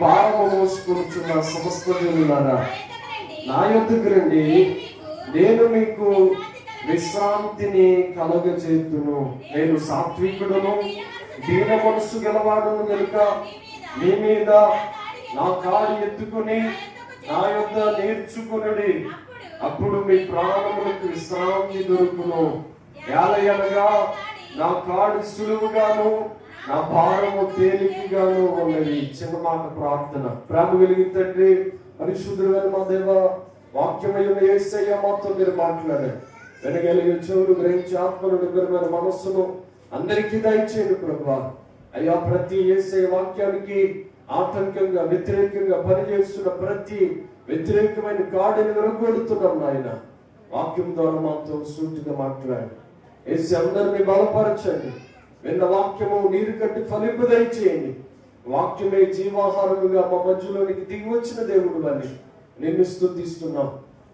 భారము మోసుకొనుచున్న సమస్త జనులారా నా యొద్దకు రండి, నేను మీకు విశ్రాంతిని కలుగజేతును. నేను సాత్వికుడును, దీన మనస్సు గలవాడును గనుక మీ మీద నా కాడి ఎత్తుకుని నా యొద్ద నేర్చుకునుడి, అప్పుడు మీ ప్రాణములకు విశ్రాంతి దొరుకును. ఏలయనగా నా కాడి సులువుగాను నా భారము తేలికగాను ఉన్నది. చిన్న మాట ప్రార్థన. ప్రేమ కలిగిన తండ్రి, పరిశుద్ధుడైన మా దేవ, వాక్యమైన యేసయ్య మాతో మీరు మాట్లాడారు. వెనగలిగే చెవులు గ్రహించి ఆత్మను నిబ్బరమైన మనస్సును అందరికీ దయచేయండి ప్రభువా. అయ్యా, ప్రతి యేసయ్య వాక్యానికి ఆటంకంగా వ్యతిరేకంగా పనిచేస్తున్న ప్రతి వ్యతిరేకమైన గాడిని విరగొడుతున్నాం నాయన. వాక్యం ద్వారా మాతో సూటిగా మాట్లాడండి. యేసు అందరినీ బలపరచండి. విన్న వాక్యము నీరు కట్టి ఫలింపు దయచేయండి. వాక్యమే జీవాహారముగా మా మధ్యలోనికి దిగి వచ్చిన దేవుడు అని నిన్ను స్తుతిస్తున్నాం.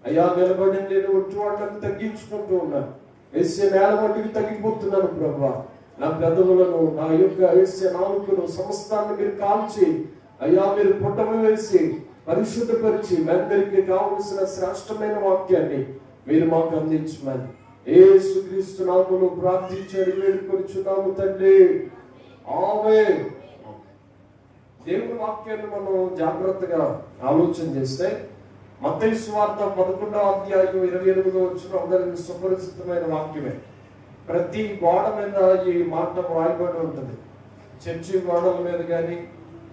అయ్యా, నిలబడి నేను ఒట్టువాళ్ళని తగ్గించుకుంటూ ఉన్నాను. యేసు నేల మట్టికి తగ్గిపోతున్నాను ప్రభువా. నా పెదవులను, నా యొక్క యేసు నాలుకను సమస్తాన్ని మీరు కాల్చి అయ్యా మీరు పుట్టము వేసి పరిశుద్ధపరిచి అందరికీ కావలసిన శ్రేష్టమైన వాక్యాన్ని మీరు మాకు అందించమని యేసుక్రీస్తు నామములో ప్రార్థించాడు వేడుకొనుచున్నాము తండ్రి, ఆమేన్. దేవుని వాక్యాన్ని మనం జాగ్రత్తగా ఆలోచన చేస్తే మత్తయి సువార్త 11వ అధ్యాయం 28వ వచనం అందరికీ సుపరిచితమైన వాక్యమే. ప్రతి గోడ మీద ఈ మాట రాయబడి ఉంటుంది. చర్చి గోడల మీద కానీ,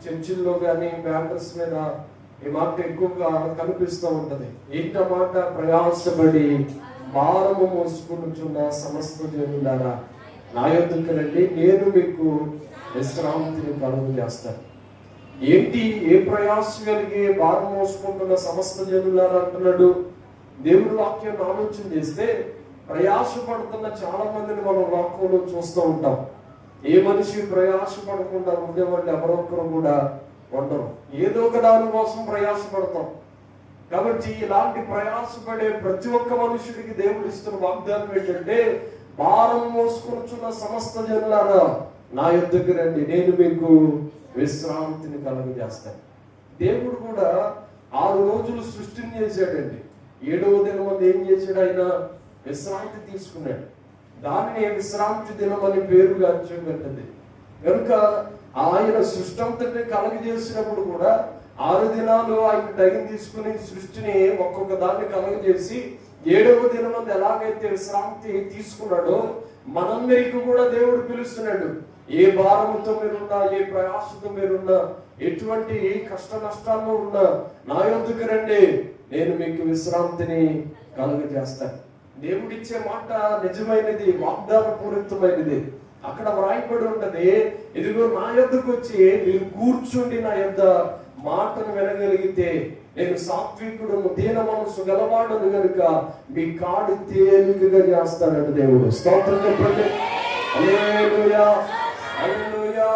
చర్చిల్లో కానీ, బ్యానర్స్ మీద ఈ మాట ఎక్కువగా కనిపిస్తూ ఉంటది. ఏంట మాట? ప్రయాసపడి భారము మోసుకుంటున్న సమస్త జనులారా నా యొద్దకు రండి, నేను మీకు విశ్రాంతిని కలుగు చేస్తాను. ఏంటి? ఏ ప్రయాసం కలిగి భారం మోసుకుంటున్న సమస్త జనులారా అంటున్నాడు? దేవుడి వాక్యాన్ని ఆలోచన చేస్తే ప్రయాసపడుతున్న చాలా మందిని మనం వాక్యంలో చూస్తూ ఉంటాం. ఏ మనిషి ప్రయాసపడకుండా ఉండేవాళ్ళు ఎవరొక్కరు కూడా ఉండరు. ఏదో ఒక దాని కోసం ప్రయాసపడతాం. కాబట్టి ఇలాంటి ప్రయాసపడే ప్రతి ఒక్క మనుషుడికి దేవుడు ఇస్తున్న వాగ్దానం ఏంటంటే, భారం మోసుకొనుచున్న సమస్త జనులారా నా యొద్దకు రండి, నేను మీకు విశ్రాంతిని కలుగజేస్తాను. దేవుడు కూడా 6 రోజులు సృష్టిని చేశాడండి. 7వ దినం ఏం చేశాడు? ఆయన విశ్రాంతి తీసుకున్నాడు. దానిని విశ్రాంతి దినం అని పేరుగా పెట్టింది. కనుక ఆయన సృష్టి అంతటిని కలగజేసినప్పుడు కూడా 6 దినాలు ఆయన టైం తీసుకుని సృష్టిని ఒక్కొక్క దాన్ని కలగజేసి 7వ దినం ఎలాగైతే విశ్రాంతి తీసుకున్నాడో మనందరికీ కూడా దేవుడు పిలుస్తున్నాడు. ఏ భారముతో మీరున్నా, ఏ ప్రయాసంతో మీరున్నా, ఎటువంటి కష్ట నష్టాల్లో ఉన్నా నా యొద్దకు రండి, నేను మీకు విశ్రాంతిని కలుగజేస్తాను. దేవుడిచ్చే మాట నిజమైనది, వాగ్దాన పూరితమైనది. అక్కడ వ్రాయబడి ఉంటది, ఇదిగో నా యొద్దకు వచ్చి మీరు కూర్చుండి నా యొద్ద మాటను వినగలిగితే నేను సాత్వికుడును, దీన మనసు గలవాడును గనుక మీ కాడి తేలికగా చేస్తానండి దేవుడు. స్తోత్రం చెప్పండి. హల్లెలూయా, హల్లెలూయా.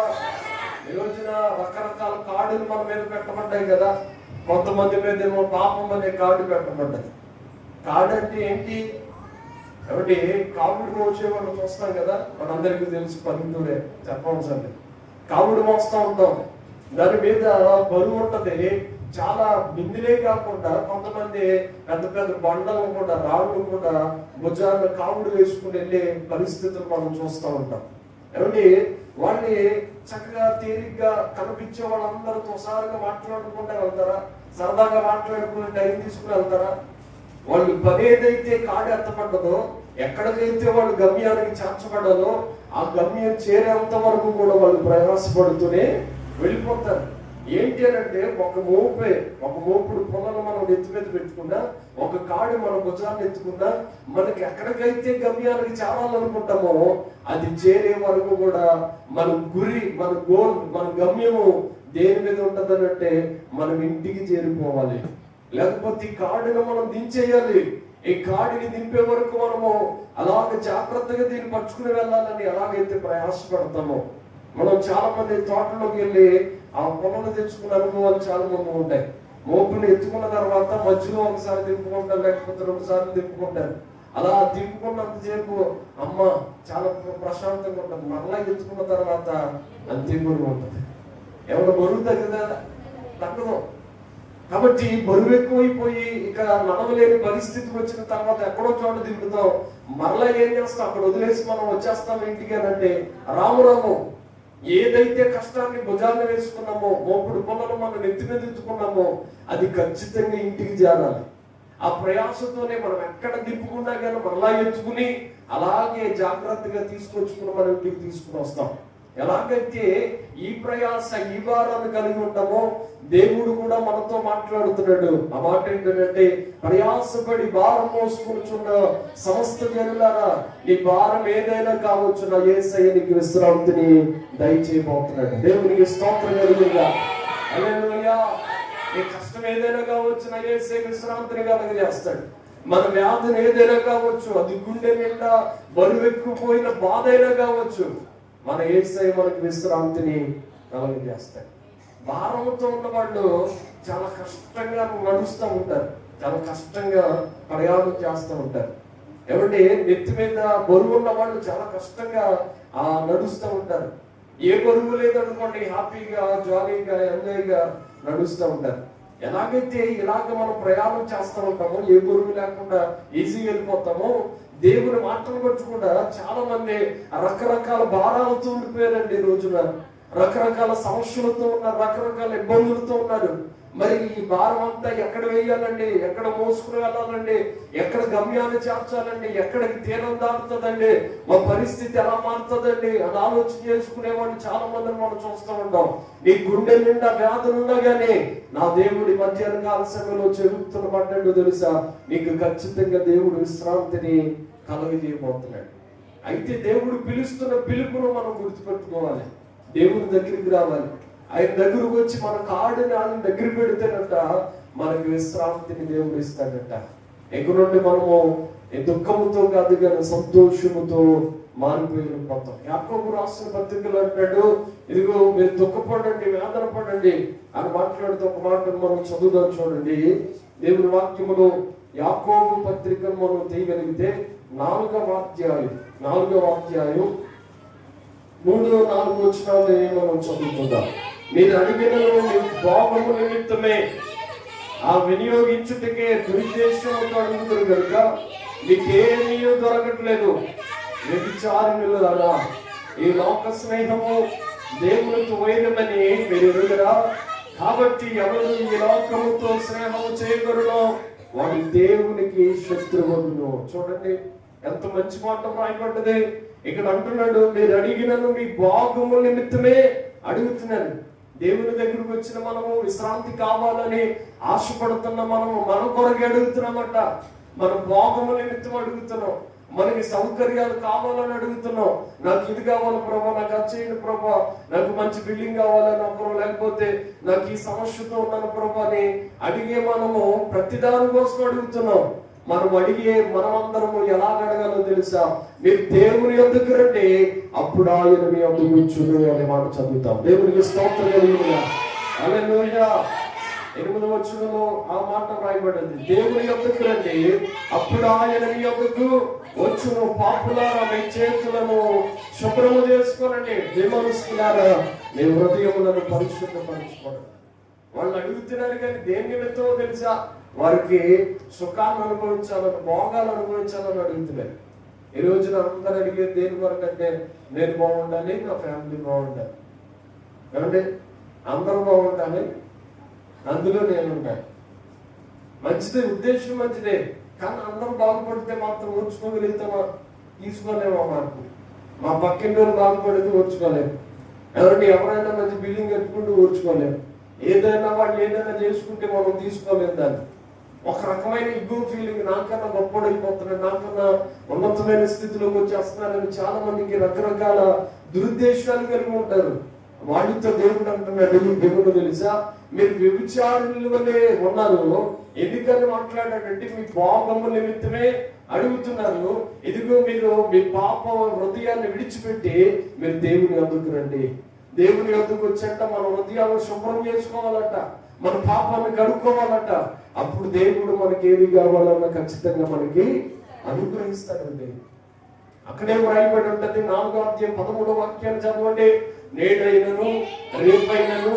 ఈ రోజున రకరకాల కాడులు మన మీద పెట్టబడ్డాయి కదా. కొంతమంది మీద ఏమో పాపం అనే కాడు పెట్టబడ్డది. కాడు అంటే ఏంటి? కాబట్టి కావుడు మోసేవాళ్ళు చూస్తాం కదా, మనందరికీ తెలుసు, పల్లెటూరే చెప్పవలసింది. కావుడు మోస్తూ ఉంటాం, దాని మీద బరువు ఉంటది. చాలా బిందులే కాకుండా కొంతమంది పెద్ద పెద్ద బండలు కూడా, రాళ్ళు కూడా భుజాన్ని కావుడు వేసుకుని వెళ్ళే పరిస్థితులు మనం చూస్తూ ఉంటాం. ఏమంటే వాళ్ళని చక్కగా తేలిగ్గా కనిపించే వాళ్ళందరితో ఒకసారిగా మాట్లాడుకుంటూ వెళ్తారా? సరదాగా మాట్లాడుకుని టైం తీసుకుని వెళ్తారా? వాళ్ళు పని ఏదైతే కాడు ఎత్తపడ్డదో, ఎక్కడికైతే వాళ్ళు గమ్యానికి చేర్చబడ్డదో ఆ గమ్యం చేరేంత వరకు కూడా వాళ్ళు ప్రయాసపడుతూనే వెళ్ళిపోతారు. ఏంటి అని అంటే, ఒక మోపుడు పొలను మనం నెత్తి మీద పెట్టుకున్నా, ఒక కాడు మన భుజాన్ని ఎత్తుకున్నా, మనకి ఎక్కడికైతే గమ్యానికి చేరాలనుకుంటామో అది చేరే వరకు కూడా మన గురి, మన గోల్, మన గమ్యము దేని మీద ఉంటదని అంటే మనం ఇంటికి చేరిపోవాలి. లేకపోతే ఈ కాడును మనం దించేయాలి. ఈ కాడిని దింపే వరకు మనము అలాగ జాగ్రత్తగా దీన్ని పట్టుకుని వెళ్ళాలని ఎలాగైతే ప్రయాసపడతామో. మనం చాలా మంది తోటలోకి వెళ్ళి ఆ పొలను తెచ్చుకున్న అనుభవాలు చాలా మంది ఉంటాయి. మోపుని ఎత్తుకున్న తర్వాత మధ్యలో ఒకసారి దింపుకుంటారు, లేకపోతే 2 సార్లు దింపుకుంటారు. అలా దింపుకున్నంతసేపు అమ్మ చాలా ప్రశాంతంగా ఉంటుంది. మరలా ఎత్తుకున్న తర్వాత అంతే బరువు ఉంటుంది. ఏమైనా బరువు తగ్గుదా? తగ్గదు. కాబట్టి బరువు ఎక్కువైపోయి ఇక నడవలేని పరిస్థితికి వచ్చిన తర్వాత ఎక్కడో చోట దిగుతాం, మరలా ఏం చేస్తాం, అక్కడ వదిలేసి మనం వచ్చేస్తాం ఇంటికి అని అంటే రాము. ఏదైతే కష్టాన్ని భుజాన్ని వేసుకున్నామో, మోపుడు పొలను మనం నెత్తి మీద ఎత్తుకున్నామో అది ఖచ్చితంగా ఇంటికి చేరాలి. ఆ ప్రయాసతోనే మనం ఎక్కడ దిప్పుకున్నా కానీ మరలా ఎత్తుకుని అలాగే జాగ్రత్తగా తీసుకొచ్చుకుని మనం ఇంటికి తీసుకుని వస్తాం. ఎలాగైతే ఈ ప్రయాస ఈ భారాన్ని కలిగి ఉంటామో దేవుడు కూడా మనతో మాట్లాడుతున్నాడు. ఆ మాట ఏంటంటే, ప్రయాసపడి భారం మోసుకుంటున్న సమస్త జనులారా, నీ భారం ఏదైనా కావచ్చు, నా యేసయ్య నీకు విశ్రాంతిని దయచేయబోతున్నాడు. దేవునికి స్తోత్రం కలుగుగా. హల్లెలూయా. నీ కష్టం ఏదైనా కావచ్చు, నా యేసయ్య విశ్రాంతిని కలుగజేస్తాడు. మన వ్యాధిని ఏదైనా కావచ్చు, అది గుండె నిండా బరువెక్కుపోయిన బాధ అయినా కావచ్చు, మన యేసయ్య మనకు విశ్రాంతిని కలుగజేస్తాడు. భారంతో ఉన్న వాళ్ళు చాలా కష్టంగా నడుస్తూ ఉంటారు, చాలా కష్టంగా ప్రయాణం చేస్తూ ఉంటారు. ఏమంటే నెత్తి మీద బరువు ఉన్న వాళ్ళు చాలా కష్టంగా నడుస్తూ ఉంటారు. ఏ బరువు లేదనుకోండి, హ్యాపీగా జాలీగా ఎంజాయ్గా నడుస్తూ ఉంటారు. ఎలాగైతే ఇలాగ మనం ప్రయాణం చేస్తూ ఉంటామో, ఏ బరువు లేకుండా ఈజీగా వెళ్ళిపోతామో, దేవుని మాటలు బట్టి కూడా చాలా మంది రకరకాల భారాలతో ఉండిపోయారండి. ఈ రోజున రకరకాల సమస్యలతో ఉన్నారు, రకరకాల ఇబ్బందులతో ఉన్నారు. మరి ఈ భారం అంతా ఎక్కడ వేయాలండి, ఎక్కడ మోసుకుని వెళ్ళాలండి, ఎక్కడ గమ్యాన్ని చేర్చాలండి, ఎక్కడికి తీరం దాటుతుందండి, మా పరిస్థితి ఎలా మారుతుందండి అని ఆలోచన చేసుకునేవాళ్ళు చాలా మందిని మనం చూస్తూ ఉంటాం. నీ గుండె నిండా వ్యాధులున్నా గానీ నా దేవుడి మధ్యాహ్న కాల సమయంలో చెబుతున్న పడ్డాడు తెలుసా, నీకు ఖచ్చితంగా దేవుడు విశ్రాంతిని కలుగజేయబోతున్నాడు. అయితే దేవుడు పిలుస్తున్న పిలుపును మనం గుర్తుపెట్టుకోవాలి. దేవుని దగ్గరికి రావాలి. ఆయన దగ్గరకు వచ్చి మన కాడిని ఆయన దగ్గర పెడితేనట మనకి విశ్రాంతిని దేవుడు ఇస్తాడట. ఎక్కడి నుండి మనము దుఃఖముతో కాదు కానీ సంతోషముతో మారిపోయిపోతాం. యాకోబు రాసిన పత్రికలు అంటాడు, ఇదిగో మీరు దుఃఖపడండి, వేదన పడండి అని మాట్లాడుతూ ఒక మాటను మనం చదువుదాం. చూడండి, దేవుని వాక్యములో యాకోబు పత్రికను మనం తీయగలిగితే 4వ అధ్యాయం 3-4 వచనాలు మనం చదువుకుందాం. మీరు అడిగిన భోగము నిమిత్తమే ఆ వినియోగించుటకే దురుద్దేశంతో అడుగుతారు కనుక మీకేమీ దొరకట్లేదు. వ్యభిచారిణులారా, ఈ లోక స్నేహము దేవునితో వైరమని మీరు ఎరుగరా? కాబట్టి ఎవరు ఈ లోకముతో స్నేహము చేయగలరో వాడు దేవునికి శత్రువును. చూడండి ఎంత మంచి మాట రాయబడ్డది. ఇక్కడ అంటున్నాడు, మీరు అడిగినను మీ భోగము నిమిత్తమే అడుగుతున్నారు. దేవుని దగ్గరకు వచ్చిన మనము విశ్రాంతి కావాలని ఆశపడుతున్న మనము మన కొరకే అడుగుతున్నామట. మన భోగము నిమిత్తం అడుగుతున్నాం, మనకి సౌకర్యాలు కావాలని అడుగుతున్నాం. నాకు ఇది కావాలి ప్రభా, నాకు అది చేయండి ప్రభా, నాకు మంచి బిల్డింగ్ కావాలని ఒకరు, లేకపోతే నాకు ఈ సమస్యతో ఉన్నాను ప్రభా అని అడిగే మనము ప్రతిదాని కోసం అడుగుతున్నాం. మనం అడిగే మనమందరము ఎలా అడగాలో తెలుసా? మీరు దేవుని యొద్దకు రండి, అప్పుడు ఆయన మీ యొద్దకు వచ్చును అనే మాట చదువుతాం. దేవునికి స్తోత్రం కలుగునుగా. హల్లెలూయా. 8వ వచనంలో ఆ మాట రాయబడింది, దేవుని యొద్దకు రండి, అప్పుడు ఆయన మీ యొద్దకు వచ్చును. పాపులారా, మీ చేతులను శుభ్రము చేసుకోనండి, విమర్శకులారా మీ హృదయములను పరిశుద్ధపరచుకోండి. వాళ్ళు అడుగుతున్నారు కానీ దేని నిమిత్తమో తెలుసా? వారికి సుఖాన్ని అనుభవించాలని, భోగాలు అనుభవించాలని అడుగుతున్నారు. ఈ రోజున అందరూ అడిగేది దేని వరకు అంటే, నేను బాగుండాలి, నా ఫ్యామిలీ బాగుండాలి, ఏమంటే అందరూ బాగుండాలి, అందులో నేను ఉంటాను. మంచిదే, ఉద్దేశం మంచిదే, కానీ అందరూ బాగుపడితే మాత్రం ఓర్చుకోగలుగుతామా? తీసుకోలేమా? మార్పు మా పక్కింటి బాగుపడితే ఓర్చుకోలేము. ఎవరైనా మంచి బిల్డింగ్ కట్టుకుంటూ ఓర్చుకోలేము. ఏదైనా వాళ్ళు ఏదైనా చేసుకుంటే మనం తీసుకోలేము దాన్ని. ఒక రకమైన ఇగో ఫీలింగ్, నాకన్నా గొప్పడైపోతున్నాడు, నాకన్నా ఉన్నతమైన స్థితిలోకి వచ్చేస్తున్నారని చాలా మందికి రకరకాల దురుద్దేశాలు కలిగి ఉంటారు. వాళ్ళతో దేవుడు అంటున్నాడు, దేవుడు తెలుసా, మీరు వ్యభిచారుల వలె ఉన్నారు. ఎందుకని మాట్లాడాడంటే మీ భోగము నిమిత్తమే అడుగుతున్నారు. ఇదిగో మీరు మీ పాప హృదయాన్ని విడిచిపెట్టి మీరు దేవుని యొద్దకు రండి. దేవుని యొద్దకు వచ్చాక మన హృదయాలను శుభ్రం చేసుకోవాలట, మన పాపాన్ని కడుక్కోవాలట. అప్పుడు దేవుడు మనకి ఏది కావాలన్నా ఖచ్చితంగా మనకి అనుగ్రహిస్తాడండి. అక్కడే రాయబడి ఉంటది. 4వ అధ్యాయం 13వ వాక్యాన్ని చదవండి. నేడైనను రేపైనను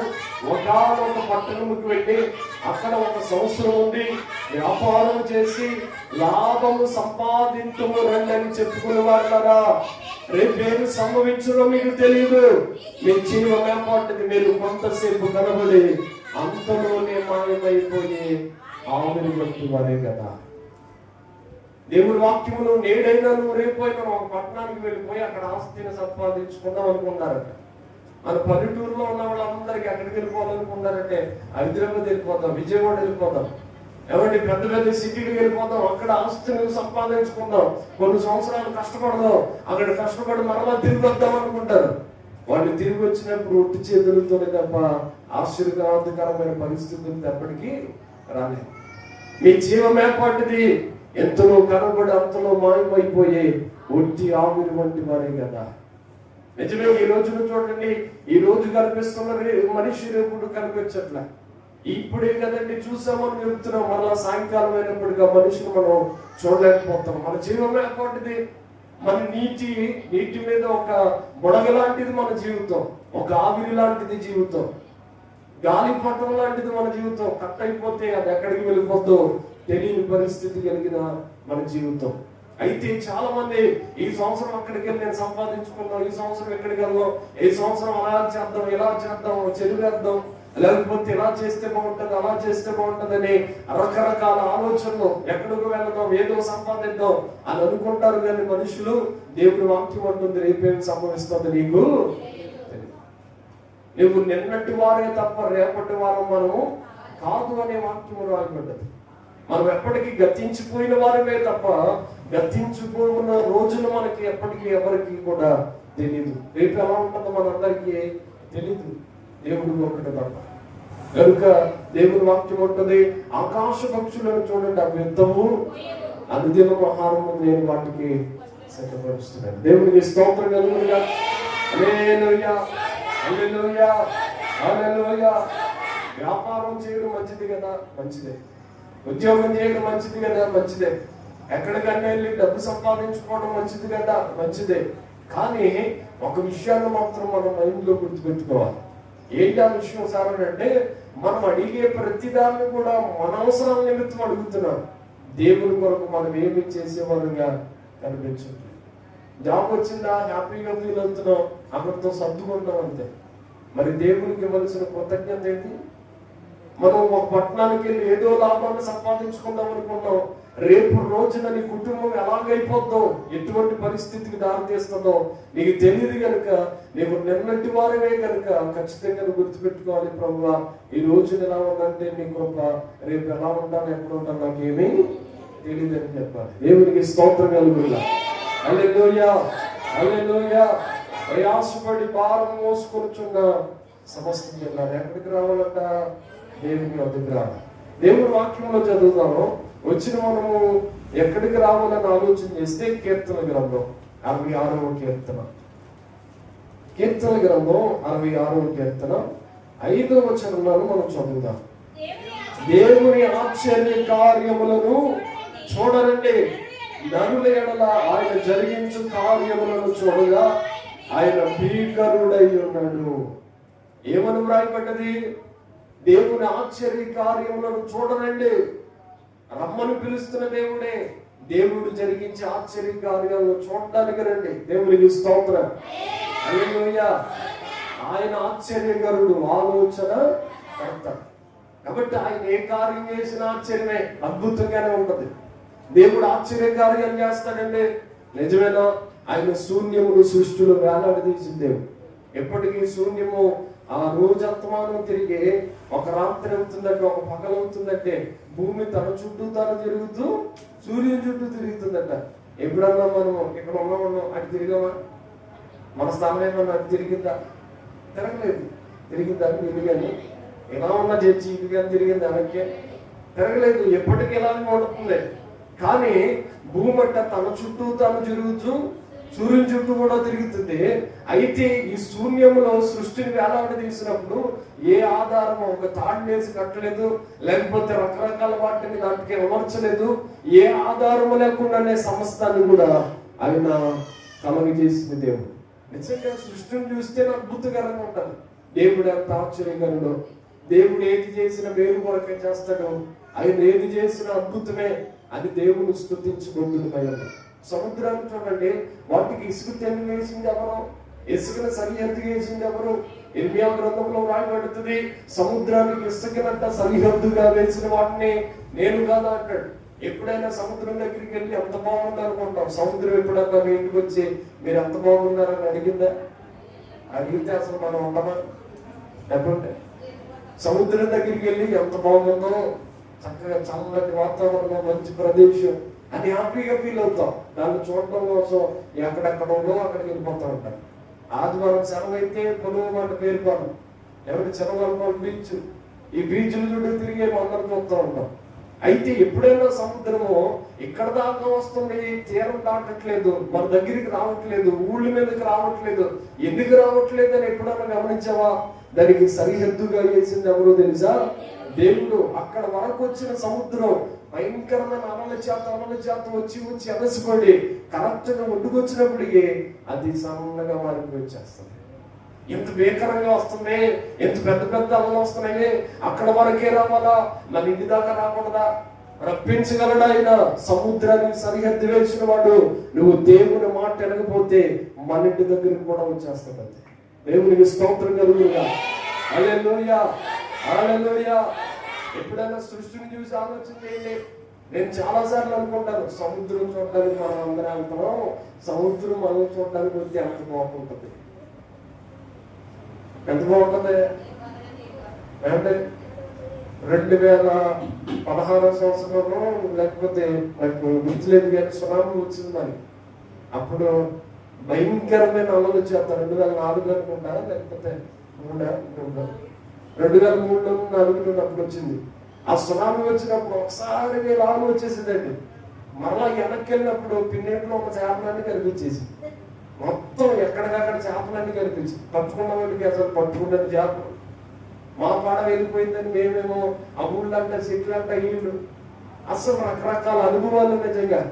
ఒకానొక పట్టణముకు వెళ్ళి అక్కడ ఒక సంవత్సరం ఉండి వ్యాపారం చేసి లాభము సంపాదించుము రండి అని చెప్పుకునే వారులారా, రేపేమి సంభవించడో మీకు తెలియదు. మీ జీవం ఏర్పడ్డది, మీరు కొంతసేపు కనబడి అంతలోనే మాయమైపోయి ఆవిరి వంటి వారే కదా. దేవుడి వాక్యములు నేడైనాను రేపైనా ఒక పట్టణానికి వెళ్ళిపోయి అక్కడ ఆస్తిని సంపాదించుకుందాం అనుకున్నారట. మన పల్లెటూరులో ఉన్న వాళ్ళందరికీ ఎక్కడికి వెళ్ళిపోవాలనుకున్నారంటే హైదరాబాద్ వెళ్ళిపోతాం, విజయవాడ వెళ్ళిపోతాం, ఏమంటే పెద్ద పెద్ద సిటీకి వెళ్ళిపోతాం, అక్కడ ఆస్తిని సంపాదించుకుందాం, కొన్ని సంవత్సరాలు కష్టపడదాం, అక్కడ కష్టపడి మరలా తిరిగి వద్దాం అనుకుంటారు. వాళ్ళు తిరిగి వచ్చినప్పుడు ఒట్టి చేతులతోనే తప్ప ఆశీర్వాదకరమైన పరిస్థితులు ఎప్పటికీ రాలేదు. మీ జీవం ఏర్పడింది ఎంతలో కనబడి అంతలో మాయమైపోయే ఒట్టి ఆవిరి వంటి వారే కదా. నిజమే, ఈ రోజును చూడండి, ఈ రోజు కనిపిస్తున్న మనిషి రేపు కనిపించట్లే. ఇప్పుడే కదండి చూసామని చెప్తున్నాం, మళ్ళా సాయంకాలం అయినప్పటికీ మనిషిని మనం చూడలేకపోతాం. మన జీవం ఏర్పడింది, మన నీటి మీద ఒక బుడగ లాంటిది మన జీవితం, ఒక ఆవిరి లాంటిది జీవితం, గాలిపటం లాంటిది మన జీవితం. కట్ అయిపోతే అది ఎక్కడికి వెళ్ళిపోద్దో తెలియని పరిస్థితి కలిగిన మన జీవితం. అయితే చాలా మంది ఈ సంవత్సరం అక్కడికి వెళ్ళి నేను సంపాదించుకున్నాం, ఈ సంవత్సరం ఎక్కడికి వెళ్దాం, ఈ సంవత్సరం అలా చేద్దాం, ఇలా చేద్దాం, చెరువేద్దాం, లేకపోతే ఇలా చేస్తే బాగుంటుంది, అలా చేస్తే బాగుంటుంది అని రకరకాల ఆలోచనలు, ఎక్కడికి వెళ్దాం, ఏదో సంపాదిద్దాం అని అనుకుంటారు. కానీ మనుషులు దేవుడి వాక్యం అంటుంది రేపేమి సంభవిస్తుంది నీకు నువ్వు నిన్నటి వారే తప్ప రేపటి వారం మనము కాదు అనే వాక్యము రాయబడ్డది. మనం ఎప్పటికీ గతించిపోయిన వారమే తప్ప గతించిపోయిన రోజులు మనకి ఎప్పటికీ ఎవరికి కూడా తెలియదు. రేపు ఎలా ఉంటుందో మనందరికీ తెలీదు, దేవుడు ఒకటి తప్ప. కనుక దేవుని వాక్యం ఉంటుంది, ఆకాశ పక్షులను చూడండి, అవి యుద్ధము అనుదినం ఆహారము నేను వాటికి సిద్ధపరుస్తున్నాను. దేవునికి స్తోత్రం కలుగునుగా. హల్లెలూయా, హల్లెలూయా, హల్లెలూయా. వ్యాపారం చేయడం మంచిది కదా, మంచిదే. ఉద్యోగం చేయడం మంచిది కదా, మంచిదే. ఎక్కడికన్నా వెళ్ళి డబ్బు సంపాదించుకోవడం మంచిది కదా, మంచిదే. కానీ ఒక విషయాన్ని మాత్రం మనం మైండ్లో గుర్తుపెట్టుకోవాలి. ఏంటి ఆ విషయం సార్ అంటే, మనం అడిగే ప్రతిదాన్ని కూడా మన అవసరాల నిమిత్తం అడుగుతున్నాం. దేవుని కొరకు మనం ఏమి చేసేవారుగా కనిపించదు. జాబ్ వచ్చిందా హ్యాపీగా ఫీల్ అవుతున్నాం, అక్కడితో సర్దుకుంటాం అంతే. మరి దేవునికి ఇవ్వాల్సిన కృతజ్ఞత ఏంటి? మనం ఒక పట్టణానికి వెళ్ళి ఏదో లాభాన్ని సంపాదించుకుందాం అనుకున్నాం, రేపు రోజున నీ కుటుంబం ఎలాగైపోద్దో, ఎటువంటి పరిస్థితికి దారితీస్తుందో నీకు తెలియదు. కనుక నీవు నిన్నటి వారివే కనుక ఖచ్చితంగా గుర్తుపెట్టుకోవాలి, ప్రభువా ఈ రోజున ఎలా ఉందంటే నీ కృప, రేపు ఎలా ఉంటాను ఎప్పుడు ఉంటాను నాకేమీ తెలియదు అని చెప్పాలి. దేవునికి స్తోత్రం కలుగునుగా. హల్లెలూయా, హల్లెలూయా. ప్రయాసపడి భారం మోసుకొనుచున్న సమస్త జిల్లాలు ఎక్కడికి రావాలంట? దేవుని వద్దకు రావాలి. దేవుని వాక్యంలో చదువుతాము. వచ్చిన మనము ఎక్కడికి రావాలని ఆలోచన చేస్తే కీర్తన గ్రంథం 66వ కీర్తన, కీర్తన గ్రంథం 66వ కీర్తన 5వ వచనాలను మనం చదువుతాం. దేవుని ఆశ్చర్య కార్యములను చూడరండి, నరుల ఎడల ఆయన జరిగించు కార్యములను చూడగా ఆయన భీకరుడై ఉన్నాడు. ఏమని వ్రాయబడ్డది? దేవుని ఆశ్చర్య కార్యములను చూడరండి. రమ్మని పిలుస్తున్న దేవుడే, దేవుడు జరిగించే ఆశ్చర్య కార్యాలను చూడడానికి రండి. దేవునికి స్తోత్రం, హల్లెలూయా. ఆయన ఆశ్చర్యకరుడు, ఆలోచన కర్త. కాబట్టి ఆయన ఏ కార్యం చేసిన ఆశ్చర్యమే, అద్భుతంగానే ఉంటది. దేవుడు ఆశ్చర్య కార్యాలు చేస్తాడండి. నిజమేనా? ఆయన శూన్యమును సృష్టిలో వేలాడదీసిన దేవుడు. ఎప్పటికీ శూన్యము ఆ రోజంతమానం తిరిగి ఒక రాత్రి అవుతుందంటే, ఒక పగలు అవుతుందంటే భూమి తన చుట్టూ తను తిరుగుతూ సూర్యుని చుట్టూ తిరుగుతుందట. ఎప్పుడన్నా మనం ఇక్కడ ఉన్నామన్నా అటు తిరిగామా? మన స్థానం ఏమన్నా అటు తిరిగిందా? తిరగలేదు. తిరిగిందా? ఇల్లు కానీ ఎలా ఉన్నా చేర్చి ఇల్లు కానీ తిరిగింది వెనక్కి? తిరగలేదు. ఎప్పటికీ ఇలానే ఉంటుంది. కానీ భూమి అట్ట తన చుట్టూ తను తిరుగుతూ సూర్యుని చుట్టూ కూడా తిరుగుతుంది. అయితే ఈ శూన్యంలో సృష్టిని వేలాడదీసినప్పుడు ఏ ఆధారం, ఒక తాడు వేసి కట్టలేదు, లేకపోతే రకరకాల వాటిని దాంట్లోకి అమర్చలేదు. ఏ ఆధారము లేకుండానే సమస్తాన్ని కూడా ఆయన కలుగజేసిన దేవుడు. నిజంగా సృష్టిని చూస్తే అద్భుతకరంగా ఉంటుంది. దేవుడు ఎంత ఆశ్చర్యకరుడు, దేవుడు ఏది చేసిన మేలు కొరకే చేస్తాడు, ఆయన ఏది చేసిన అద్భుతమే అని దేవుడు స్తుతించుకుంటున్నాయి. సముద్రాన్ని చూడండి, వాటికి ఇసుక తెల్లు వేసింది ఎవరు? ఇసుకను సరిహద్దు వేసింది ఎవరు? ఇర్మియా గ్రంథంలో రాయబడుతుంది, సముద్రానికి ఇసుకనంట సరిహద్దుగా వేసిన వాటిని నేను కాదా అంటాడు. ఎప్పుడైనా సముద్రం దగ్గరికి వెళ్ళి ఎంత బాగుంది అనుకుంటాం. సముద్రం ఎప్పుడన్నా మీ ఇంటికి వచ్చి మీరు ఎంత బాగున్నారని అడిగిందా? అడిగితే అసలు మనం ఉండమా? లేకుంటే సముద్రం దగ్గరికి వెళ్ళి ఎంత బాగుందో, చక్కగా చల్లటి వాతావరణం, మంచి ప్రదేశం అని హ్యాపీగా ఫీల్ అవుతాం. దాన్ని చూడటం కోసం ఎక్కడెక్కడ ఉందో అక్కడికి వెళ్ళిపోతూ ఉంటాం. ఆదివారం సెలవు అయితే పొలువు మాట పేరుకోవడం, ఎవరి చెరవల బీచ్, ఈ బీచ్లు చుట్టూ తిరిగి అందరం చూస్తూ ఉంటాం. అయితే ఎప్పుడైనా సముద్రము ఇక్కడ దాకా వస్తుంది, తీరం దాటట్లేదు, మన దగ్గరికి రావట్లేదు, ఊళ్ళ మీదకి రావట్లేదు, ఎందుకు రావట్లేదు అని ఎప్పుడైనా గమనించావా? దానికి సరిహద్దుగా వేసింది ఎవరో తెలుసా? దేవుడు. అక్కడ వరకు వచ్చిన సముద్రం భయంకరమైన అలల చేత వచ్చి ఎనసిపడి కరెక్ట్ గా ఒడ్డుకొచ్చినప్పటికీ అది సన్నగా మారిపోయి వచ్చేస్తుంది. ఎంత భీకరంగా వస్తుంది, ఎంత పెద్ద పెద్ద అలలు వస్తున్నాయి. అక్కడ వరకే రావాలా, మన ఇంటి దాకా రాకూడదా? రప్పించగలడు ఆయన. సముద్రానికి సరిహద్దు వేసిన వాడు. నువ్వు దేవుని మాట వినకపోతే మన ఇంటి దగ్గరికి కూడా వచ్చేస్తుంది. దేవునికి స్తోత్రం కలుగుగా. హల్లెలూయా, హల్లెలూయా. ఎప్పుడైనా సృష్టిని చూసి ఆలోచన చేయండి. నేను చాలా సార్లు అనుకుంటాను, సముద్రం చూడడానికి మనం అందరం వెళ్తున్నాం, సముద్రం మనం చూడడానికి వస్తే ఎంత బాగుంటుంది, ఎంత బాగుంటుంది అంటే 2016 సంవత్సరంలో లేకపోతే నాకు గుర్తులేదు కానీ సునామీ వచ్చిందని. అప్పుడు భయంకరమైన అలలు వచ్చేస్తారు. 2004 అనుకుంటా, లేకపోతే 2003లో 2004 అప్పుడు వచ్చింది. ఆ సునామీ వచ్చినప్పుడు ఒకసారి లాభం వచ్చేసిందండి. మరలా వెనక్కి వెళ్ళినప్పుడు పిన్నేట్లో ఒక చేపలన్నీ కనిపించేసి, మొత్తం ఎక్కడికక్కడ చేపలన్నీ కనిపించి, పట్టుకున్న వాళ్ళకి అసలు పట్టుకున్నది చేపలు. మా పాడ వెళ్ళిపోయిందని మేమేమో ఆ ఊళ్ళంట చెట్లంట ఇల్లు, అసలు రకరకాల అనుభవాలు. నిజంగా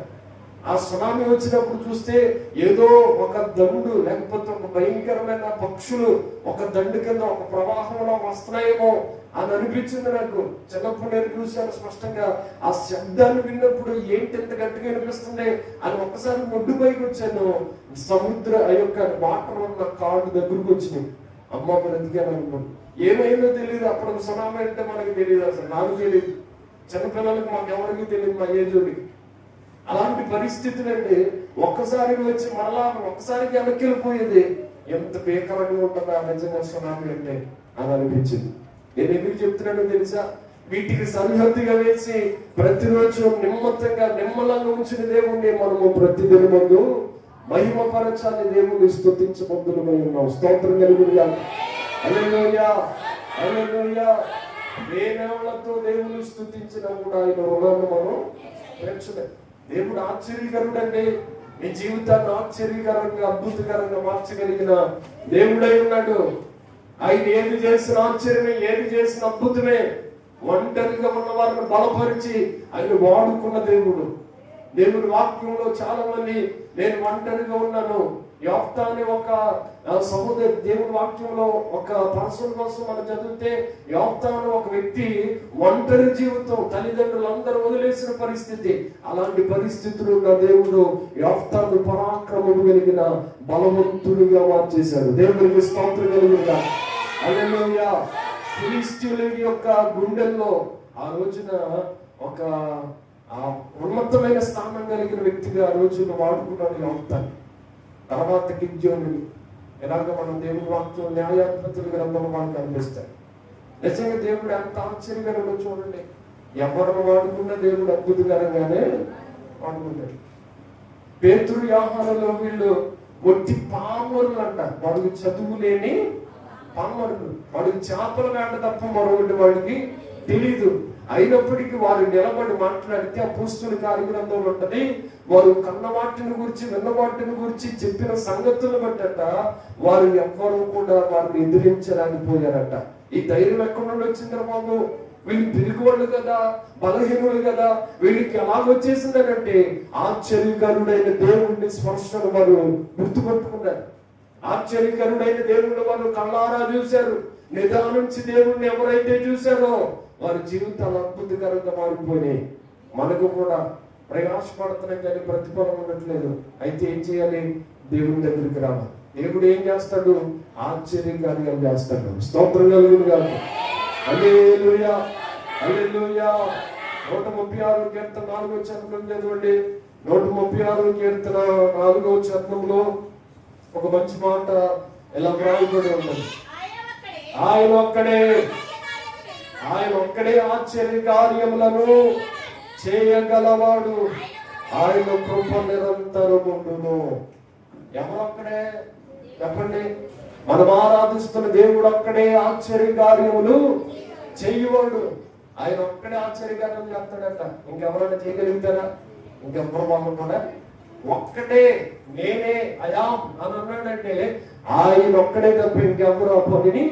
ఆ సునామీ వచ్చినప్పుడు చూస్తే ఏదో ఒక దండు లేకపోతే ఒక భయంకరమైన పక్షులు ఒక దండు కింద ఒక ప్రవాహంలో వస్తున్నాయేమో అని అనిపించింది నాకు. చిన్నప్పుడు నేను చూశాను స్పష్టంగా. ఆ శబ్దాన్ని విన్నప్పుడు ఏంటి ఎంత గట్టిగా అనిపిస్తుంది అని ఒక్కసారి ఒడ్డు పైకి వచ్చాను. సముద్ర ఆ యొక్క వాటర్ ఉన్న కాడు దగ్గరకు వచ్చినాయి. అమ్మ బ్రతికాను అనుకోండి. ఏమైందో తెలియదు. అప్పుడు సునామీ అంటే మనకి తెలియదు, అసలు నాకు తెలియదు, చిన్నపిల్లలకి మాకు ఎవరికి తెలియదు, మా ఏజోడికి. అలాంటి పరిస్థితులు అంటే ఒక్కసారి వచ్చి మరలా ఒక్కసారికి వెనక్కి వెళ్ళిపోయేది. ఎంత భీకరంగా ఉంటుందా నిజంగా సునామీ అంటే అని అనిపించింది. నేను ఎందుకు చెప్తున్నానో తెలుసా? వీటికి సరిహద్దుగా వేసి ప్రతిరోజు నిమ్మలంగా ఉంచిన దేవుణ్ణి మనము ప్రతిదిన ముందు మహిమపరచాలి, దేవుని స్తుతించబద్దులమై ఉన్నాం. స్తోత్రం కలుగునుగా. హల్లెలూయా, హల్లెలూయా. వేణువులతో దేవుని స్తుతించినా కూడా ఆయన రుణాన్ని మనం పెంచలేదు. దేవుడు ఆశ్చర్యకరుడు అండి. నీ జీవితాన్ని ఆశ్చర్యకరంగా అద్భుతకరంగా మార్చగలిగిన దేవుడై ఉన్నాడు. ఆయన ఏది చేసిన ఆశ్చర్యమే, ఏది చేసిన అద్భుతమే. ఒంటరిగా ఉన్న వారిని బలపరిచి ఆయన వాడుకున్న దేవుడు. దేవుడి వాక్యంలో చాలా మంది నేను ఒంటరిగా ఉన్నాను, యోఫ్తా అనే ఒక సహోదరు దేవుడి వాక్యంలో ఒక పర్సన్ కోసం మనం చదివితే యోఫ్తా అనే ఒక వ్యక్తి ఒంటరి జీవితం, తల్లిదండ్రులందరూ వదిలేసిన పరిస్థితి. అలాంటి పరిస్థితులు ఉన్న దేవుడు యోఫ్తాను పరాక్రమము కలిగిన బలవంతుడిగా మార్చేశాడు. దేవుడికి స్తోత్రం కలుగుగా. హల్లెలూయా. ఫిలిష్తీయుల యొక్క గుండెల్లో ఆ రోజున ఒక ఉన్నతమైన స్థానం కలిగిన వ్యక్తిగా ఆ రోజున వాడుకున్నాడు యోఫ్తాను. తర్వాత గిద్యోనుడు. ఎలాగ మనం దేవుని వాక్యం న్యాయాధిపతుల గ్రంథంలో మనకు కనిపిస్తాయి. నిజంగా దేవుడు ఎంత ఆశ్చర్యకరంగా చూడండి. ఎవరిని వాడుకున్న దేవుడు అద్భుతకరంగానే వాడుకున్నాడు. పేతురు వ్యవహారంలో వీళ్ళు ఒట్టి పామరులు అంట. వాడికి చదువు లేని పామరులు, వాడికి చేపల వేట తప్ప మరొకటి వాడికి తెలీదు. అయినప్పటికీ వారు నిలబడి మాట్లాడితే అపోస్తలుల కార్యగ్రంథంలో ఉంటది, వారు కన్న వాటిని గురించి విన్న వాటిని గురించి చెప్పిన సంగతులను బట్టట వారు ఎవ్వరూ కూడా వారిని ఎదిరించలేకపోయారట. ఈ ధైర్యం ఎక్కడి నుండి వచ్చిందిరా బాబు? వీళ్ళు పిరిగివాళ్ళు కదా, బలహీనులు కదా, వీళ్ళకి ఎలాగొచ్చేసిందనంటే ఆశ్చర్యకరుడైన దేవుడిని స్పర్శను వారు గుర్తుపట్టుకున్నారు. ఆశ్చర్యకరుడైన దేవుడు వారు కళ్ళారా చూశారు. నిదానించి దేవుణ్ణి ఎవరైతే చూశారో వారి జీవితాలు అద్భుతకరంగా మారిపోయినాయి. మనకు కూడా ప్రయాసపడుతున్నాం కానీ ప్రతిఫలం ఉండట్లేదు. అయితే ఏం చేయాలి? దేవుని దగ్గరికి రావాలి. దేవుడు ఏం చేస్తాడు? ఆశ్చర్యకార్యాలు చేస్తాడు. స్తోత్రం కలుగును గాక. హల్లెలూయా, హల్లెలూయా. 136 కీర్తన 4వ చరణం చదవండి. 136 కీర్తన 4వ చరణంలో ఒక మంచి మాట ఎలా వ్రాయబడి ఉన్నది. ఆయన ఒక్కడే ఆశ్చర్య కార్యములను చేయగలవాడు. ఆయన కృప నిరంతరముండును. ఎవరొక్కడే చెప్పండి? మనం ఆరాధిస్తున్న దేవుడు ఒక్కడే ఆశ్చర్య కార్యములు చేయవాడు. ఆయన ఒక్కడే ఆశ్చర్య కార్యములు చేస్తాడట. ఇంకెవరైనా చేయగలుగుతారా? ఇంకెవరు వాళ్ళు కూడా ఒక్కటే నేనే అయాం అని అన్నాడంటే ఆయన ఒక్కడే తప్ప ఇంకెవరు ఆ పనిని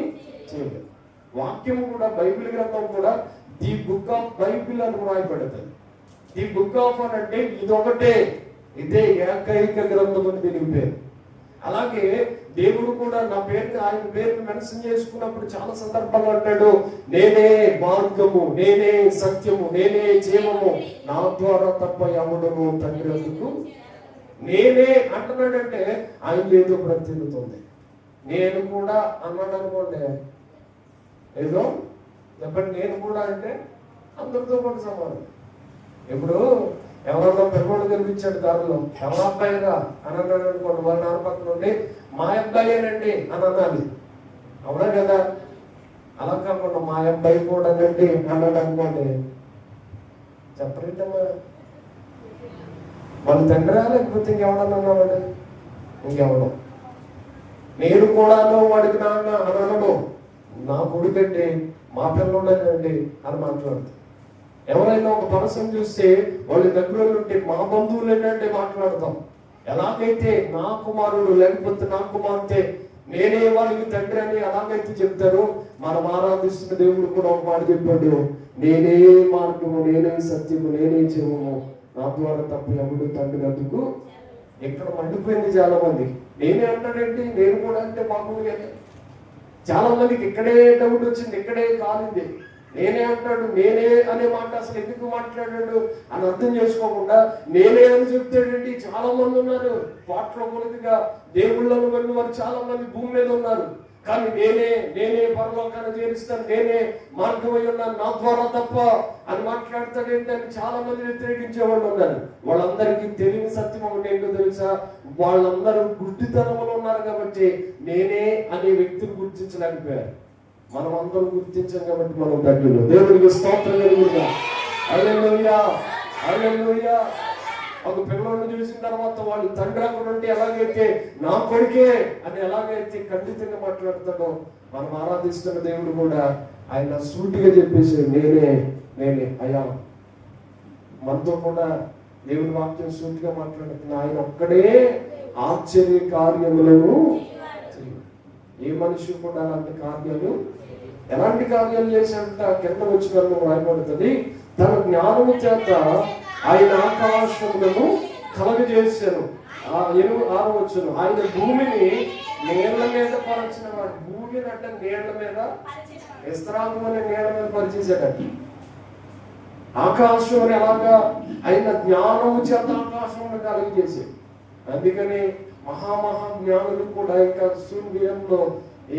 చేయలేదు. వాక్యం కూడా, బైబిల్ గ్రంథం కూడా ది బుక్ ఆఫ్ బైబిల్ అని రాయబడుతుంది. ది బుక్ ఆఫ్ అని అంటే ఇదొకటే, ఇదే ఏకైక గ్రంథం అని దీనికి పేరు. అలాగే దేవుడు కూడా నా పేరుని, ఆయన పేరుని మెన్షన్ చేసుకున్నప్పుడు చాలా సందర్భాలు అంటాడు, నేనే మార్గము, నేనే సత్యము, నేనే జీవము, నా ద్వారా తప్ప ఎవడును తండ్రి వద్దకు. నేనే అంటున్నాడంటే ఆయన ఏదో ప్రత్యేకతుంది. నేను కూడా అన్నాడు అనుకోండి, ఏదో చెప్పండి. నేను కూడా అంటే అందరితో పాటు సమానం. ఇప్పుడు ఎవరన్నా పెరుగోడు కనిపించాడు దారిలో, ఎవరు అబ్బాయిరా అని అన్నాడు అనుకోండి, వాళ్ళ నాన్న పక్కన నుండి మా అబ్బాయేనండి అని అనాలి. అవునా కదా? అలా కాకుండా మా అబ్బాయి కూడా నండి అన్నాడు అనుకోండి, చెప్పరేంటమ్మా? వాళ్ళ తండ్రి లేకపోతే ఇంకెవడన్నా అన్నావాడు? ఇంకెవడం. నేను కూడాను వాడికి నాన్న అని అనడు. నా కొడుకండి, మా పిల్లలండి అని మాట్లాడుతాడు. ఎవరైనా ఒక పర్సన్ చూస్తే వాళ్ళ దగ్గర ఉంటే మా బంధువులు ఏంటంటే మాట్లాడతాం. ఎలాగైతే నా కుమారుడు లేకపోతే నా కుమార్తె నేనే వాళ్ళకి తండ్రి అని ఎలాగైతే చెప్తారో, మనం ఆరాధిస్తున్న దేవుడు కూడా ఒక మాట చెప్పాడు, నేనే మార్గము, నేనే సత్యము, నేనే జీవము, నా ద్వారా తప్ప ఎవడు తండ్రి అందుకు. ఇక్కడ మండిపోయింది చాలా మంది. నేనే అంటాడండి, నేను కూడా అంటే మామూలుగానే. చాలా మందికి ఇక్కడే డౌట్ వచ్చింది, ఇక్కడే కాలింది. నేనే అంటాడు, నేనే అనే మాట అసలు ఎందుకు మాట్లాడాడు అని అర్థం చేసుకోకుండా నేనే అని చెప్తాడండి. చాలా మంది ఉన్నారు పాటలో మొదటిగా దేవుళ్ళను వెళ్ళిన వారు చాలా మంది భూమి మీద ఉన్నారు. కానీ నేనే పరలోకాన్ని చేరుస్తాను, నేనే మార్గమై ఉన్నాను, నా ద్వారా తప్ప అని మాట్లాడతాడేంటి అని చాలా మంది వ్యతిరేకించే వాళ్ళు ఉన్నారు. వాళ్ళందరికీ తెలియని సత్యం ఒకటి ఏంటో తెలుసా? వాళ్ళందరూ గుడ్డితనంలో ఉన్నారు కాబట్టి నేనే అనే వ్యక్తిని గుర్తించలేకపోయారు. మనం అందరూ గుర్తించాం కాబట్టి మనం ధన్యులు. దేవుడికి స్తోత్రం కలుగునుగా. హల్లెలూయా, హల్లెలూయా. ఒక పిల్లలను చూసిన తర్వాత వాళ్ళు తండ్రి అక్కడ ఉంటే ఎలాగైతే నా కొడుకే అని ఎలాగైతే ఖండితంగా మాట్లాడతాడో, మనం ఆరాధిస్తున్న దేవుడు కూడా ఆయన సూటిగా చెప్పేసి నేనే అయ్యా. మనతో కూడా దేవుడి వాక్యం సూటిగా మాట్లాడుతున్న ఆయన ఒక్కడే ఆశ్చర్య కార్యములను. ఏ మనిషి కూడా ఎలాంటి కార్యాలు చేశాడంట? కింద వచ్చిన రాయబడుతుంది, తన జ్ఞానము చేత ఆయన ఆకాశములను కలగజేశాను. 6వ వచనం, ఆయన భూమిని నీళ్ల మీద పరచిన వాడు. భూమిని అంటే నీళ్ల మీద, విశ్రాంతమైన నీళ్ల మీద పరిచేశాడట. ఆకాశం ఎలాగా? ఆయన జ్ఞానము చేత ఆకాశమును కలగజేశాడు. అందుకని మహాజ్ఞానులు కూడా ఇంకా శూన్యంలో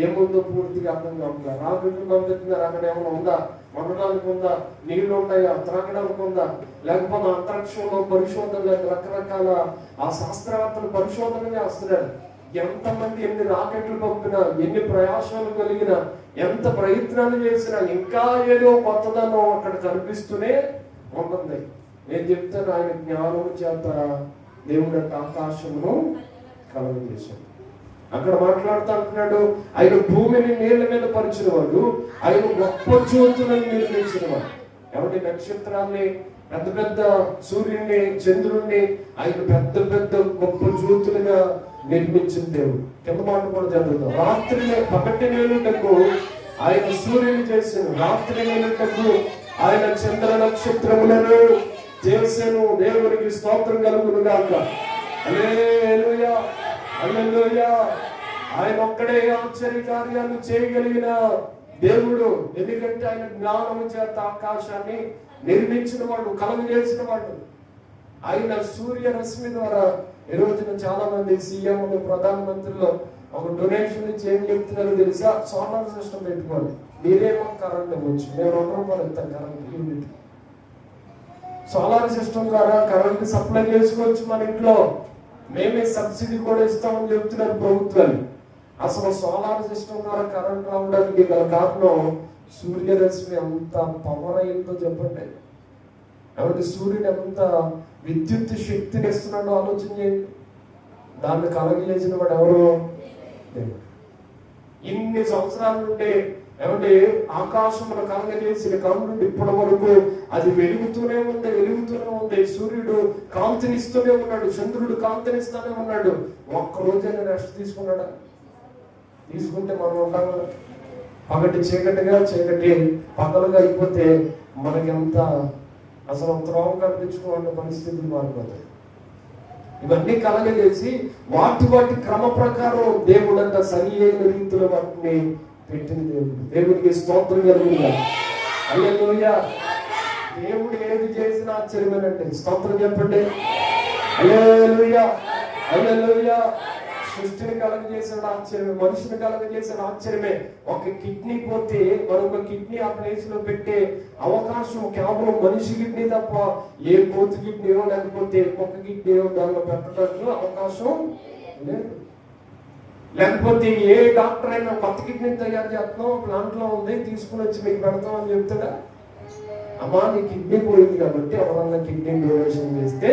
ఏముందో పూర్తిగా అర్థం కాకుండా రాకెట్లు పంపిస్తున్నారు. అక్కడ ఏమైనా ఉందా? వండడానికి ఉందా? నీళ్లు ఉన్నాయా? త్రాగడానికి ఉందా? లేకపోతే అంతరిక్షంలో పరిశోధన, రకరకాల ఆ శాస్త్రవేత్తలు పరిశోధన చేస్తున్నారు. ఎంతమంది ఎన్ని రాకెట్లు పంపినా, ఎన్ని ప్రయాసాలు కలిగినా, ఎంత ప్రయత్నాలు చేసినా ఇంకా ఏదో కొత్తదనం అక్కడ కనిపిస్తూనే ఉంటుంది. నేను చెప్తాను, ఆయన జ్ఞానం చేత దేవుడు ఆకాశమును కలుగజేశాడు. అక్కడ మాట్లాడుతూ అంటున్నాడు, ఆయన భూమిని నీళ్ల మీద పరిచిన వాడు, ఆయన గొప్ప జ్యోతులను నిర్మించిన వాడు. ఎవరి నక్షత్రాన్ని, పెద్ద పెద్ద సూర్యుడిని, చంద్రుడిని ఆయన పెద్ద గొప్ప జ్యోతులుగా నిర్మించిన దేవుడు. కింద మాట కూడా జరుగుతాం. రాత్రిని పగటి వేలుటకు ఆయన సూర్యుని చేశాను, రాత్రి వేలుటకు ఆయన చంద్ర నక్షత్రములను చేశాను. దేవునికి స్తోత్రం కలుగును గాక. హల్లెలూయా, హల్లెలూయా. ఆయన ఒక్కడే ఆశ్చర్య కార్యాలు చేయగలిగిన దేవుడు. ఎందుకంటే ఆయన జ్ఞానము చేత ఆకాశాన్ని నిర్మించిన వాడు, కలుగు చేసిన వాడు. ఆయన సూర్య రశ్మి ద్వారా ఈ రోజున చాలా మంది సీఎంలు, ప్రధానమంత్రులు ఒక డొనేషన్ ఇచ్చి ఏం చెప్తున్నారో తెలుసా? సోలార్ సిస్టమ్ పెట్టుకోండి, మీరేమో కరెంట్ ఇవ్వచ్చు, నేను 2 రూపాయలు ఇస్తాను కరెంట్ యూనిట్. సోలార్ సిస్టమ్ ద్వారా కరెంట్ సప్లై చేసుకోవచ్చు మన ఇంట్లో. మేమే సబ్సిడీ కూడా ఇస్తామని చెప్తున్నారు ప్రభుత్వాలు. అసలు సోలార్ సిస్టమ్ ద్వారా కరెంట్ రావడానికి గల కారణం సూర్యరశ్మి ఎంత పవర్ అయిందో చెప్పండి. కాబట్టి సూర్యుడు ఎంత విద్యుత్ శక్తిని ఇస్తున్నాడో ఆలోచన చేయండి. దాన్ని కలగజేసిన వాడు ఎవరు? ఇన్ని సంవత్సరాల నుండి ఏమంటే ఆకాశమును కలగజేసిన కాలం నుండి ఇప్పటి వరకు అది వెలుగుతూనే ఉంది. సూర్యుడు కాంతినిస్తూనే ఉన్నాడు, చంద్రుడు కాంతినిస్తూనే ఉన్నాడు. ఒక్కరోజైనా రెస్ట్ తీసుకున్నాడా? తీసుకుంటే మనం ఉంటాము. పగటి చీకటిగా, చీకటి పగలుగా అయిపోతే మనకెంత అసలు త్రోవ కనిపించుకోవాలన్న పరిస్థితులు మారిపోతాయి. ఇవన్నీ కలగజేసి వాటి క్రమ ప్రకారం దేవుడు అంత సరి అయిన రీతిలో వాటిని పెట్టిన దేవుడు. దేవుడికి స్తోత్రం కలుగుతుందా? హల్లెలూయా. దేవుడు ఏది చేసినా ఆశ్చర్యమేనండి. స్తోత్రం చెప్పండి. హల్లెలూయా, హల్లెలూయా. సృష్టిని కలగజేసిన ఆశ్చర్యమే, మనిషిని కలగజేసిన ఆశ్చర్యమే. ఒక కిడ్నీ పోతే మరొక కిడ్నీ ఆ ప్లేస్ లో పెట్టే అవకాశం కేవలం మనిషి కిడ్నీ తప్ప ఏ కోతి కిడ్నీయో లేకపోతే కుక్క కిడ్నీయో దానిలో పెట్టడానికి అవకాశం లేదు. లేకపోతే ఏ డాక్టర్ అయినా కొత్త కిడ్నీ తయారు చేస్తున్నాం, ప్లాంట్ లో ఉంది, తీసుకుని వచ్చి మీకు పెడతాం అని చెప్తాడా? అమ్మా నీ కిడ్నీ పోయింది కాబట్టి ఎవరన్నా కిడ్నీ డొనేషన్ చేస్తే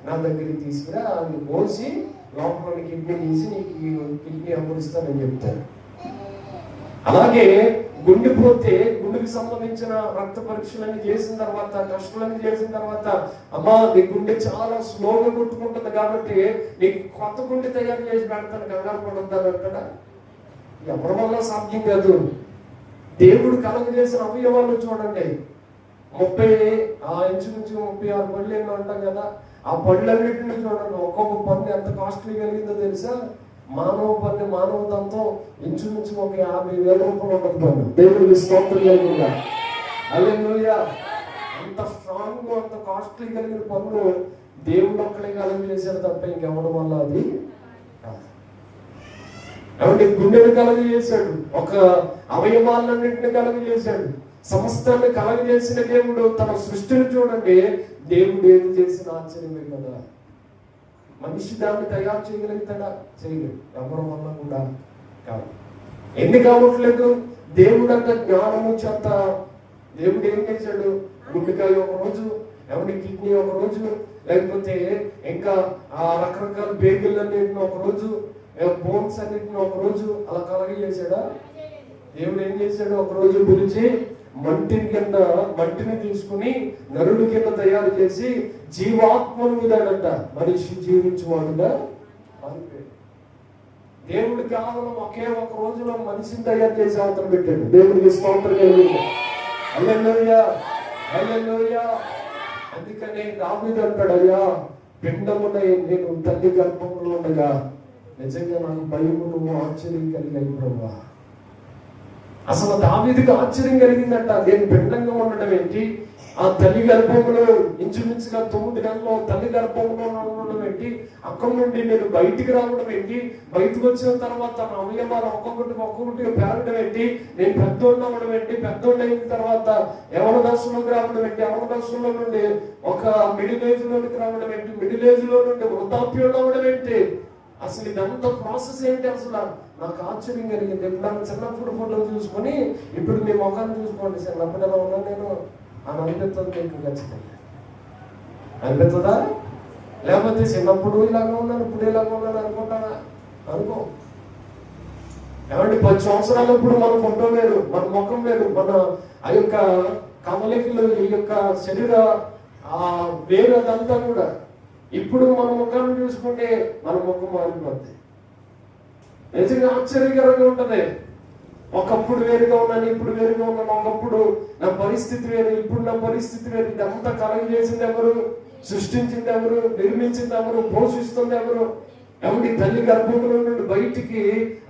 నా దగ్గరికి తీసుకురా, అది పోసి లోపల కిడ్నీ తీసి నీకు కిడ్నీ అమరిస్తానని చెప్తారు. అలాగే గుండె పోతే గుండెకి సంబంధించిన రక్త పరీక్షలన్నీ చేసిన తర్వాత, టెస్టులన్నీ చేసిన తర్వాత, అమ్మా నీ గుండె చాలా స్లోగా కొట్టుకుంటుంది కాబట్టి నీకు కొత్త గుండె తయారు చేసి పెడతాను, కంగారు పడొద్దని అంటాడా? ఎవరి వల్ల సాధ్యం కాదు. దేవుడు కలుగజేసిన అవయవాలు చూడండి. ఇంచుమించు 36 పళ్ళు ఏమో అంటాం కదా, ఆ పళ్ళన్నింటినీ చూడండి. ఒక్కొక్క పన్ను ఎంత కాస్ట్లీ కలిగిందో తెలుసా? మానవ పన్ను, మానవ దంతం ఇంచుమించు ఒక 50,000 రూపాయలు ఉండదు పన్ను. దేవుడికి స్తోత్రం కలుగుతుందా? హల్లెలూయా. అంత స్ట్రాంగ్, అంత కాస్ట్లీ కలిగిన పన్ను దేవుడు ఒక్కడే కలుగజేశాడు తప్ప ఇంకెవడం వల్ల అది కాబట్టి గుండెను కలుగజేశాడు, ఒక అవయవాలన్నింటినీ కలుగజేశాడు, సమస్తాన్ని కలగజేసిన దేవుడు. తన సృష్టిని చూడండి, దేవుడు ఏది చేసిన ఆశ్చర్యమే కదా. మనిషి దాన్ని తయారు చేయగలుగుతాడా? చేయలేడు. ఎవరి వల్ల కూడా కాదు. ఎందుకు కావట్లేదు? దేవుడు అంత జ్ఞానము చేత దేవుడు ఏం చేశాడు? గుండెకాయ ఒక రోజు, ఎవరి కిడ్నీ ఒక రోజు, లేకపోతే ఇంకా ఆ రకరకాల బేగులన్నింటిని ఒక రోజు, బోన్స్ అన్నింటిని ఒక రోజు అలా కలగజేశాడా? దేవుడు ఏం చేశాడు? ఒక రోజు పిలిచి మట్టిని తీసుకుని నరుడు కింద తయారు చేసి జీవాత్మను ఊదాడంట. మనిషి జీవించువాడుగా మారిపోయాడు. దేవుడు కేవలం ఒకే ఒక రోజులో మనిషిని తయారు చేసి అవతల పెట్టాడు. దేవుడికి స్తోత్రం కలుగుతుంది. హల్లెలూయా, హల్లెలూయా. అందుకనే దావీదు అంటాడు, అయ్యా పిండమునై నేను తల్లి గర్భంలో ఉండగా నిజంగా నాకు భయమును ఆశ్చర్యం కలిగాయి ప్రభువా. అసలు దావీదుకి ఆశ్చర్యం కలిగిందట. నేను పిండంగా ఉండడం ఏంటి, ఆ తల్లి గర్భంలో ఇంచుమించుగా 9 నెలల్లో తల్లి గర్భంలో ఉండడం ఏంటి, అక్కడి నుండి నేను బయటికి రావడం ఏంటి, బయటకు వచ్చిన తర్వాత నా అవయవాలు ఒక్కొక్కటిగా పెరగడం ఏంటి, నేను పెద్దోళ్ళు అవ్వడం ఏంటి, పెద్దోళ్ళు అయిన తర్వాత యవన దశలోకి రావడం ఏంటి, యవన దశలో నుండి ఒక మిడిల్ ఏజ్ లోకి రావడం ఏంటి, మిడిల్ ఏజ్ లో నుండి వృద్ధాప్యంలో అవ్వడం ఏంటి, అసలు ఇదంతా ప్రాసెస్ ఏంటి? అసలు నాకు ఆశ్చర్యం కలిగింది. ఎప్పుడన్నా చిన్నప్పుడు ఫోటోలు చూసుకొని ఇప్పుడు మీ ముఖాన్ని చూసుకోండి, చిన్నప్పుడు ఎలా ఉన్నా నేను అని అనిపిస్తుంది మీకు ఖచ్చితంగా. అనిపిస్తుందా? లేకపోతే చిన్నప్పుడు ఇలాగా ఉన్నాను, ఇప్పుడు ఇలాగా ఉన్నాను అనుకుంటానా? అనుకో. ఏమంటే 10 సంవత్సరాలప్పుడు మన ఫోటో వేరు, మన ముఖం వేరు, మన ఆ యొక్క కమలికలు, ఈ యొక్క శరీర వేరు, అదంతా కూడా. ఇప్పుడు మన ముఖాన్ని చూసుకుంటే మన ముఖం మారిపోద్ది. నిజంగా ఆశ్చర్యకరంగా ఉంటది. ఒకప్పుడు వేరుగా ఉన్నాను, ఇప్పుడు వేరుగా ఉన్నాను. ఒకప్పుడు నా పరిస్థితి వేరు, ఇప్పుడు నా పరిస్థితి వేరు. ఇదంతా కలగజేసింది ఎవరు? సృష్టించింది ఎవరు? నిర్మించింది ఎవరు? పోషిస్తుంది ఎవరు? ఎవరి తల్లి గర్భంలో నుండి బయటికి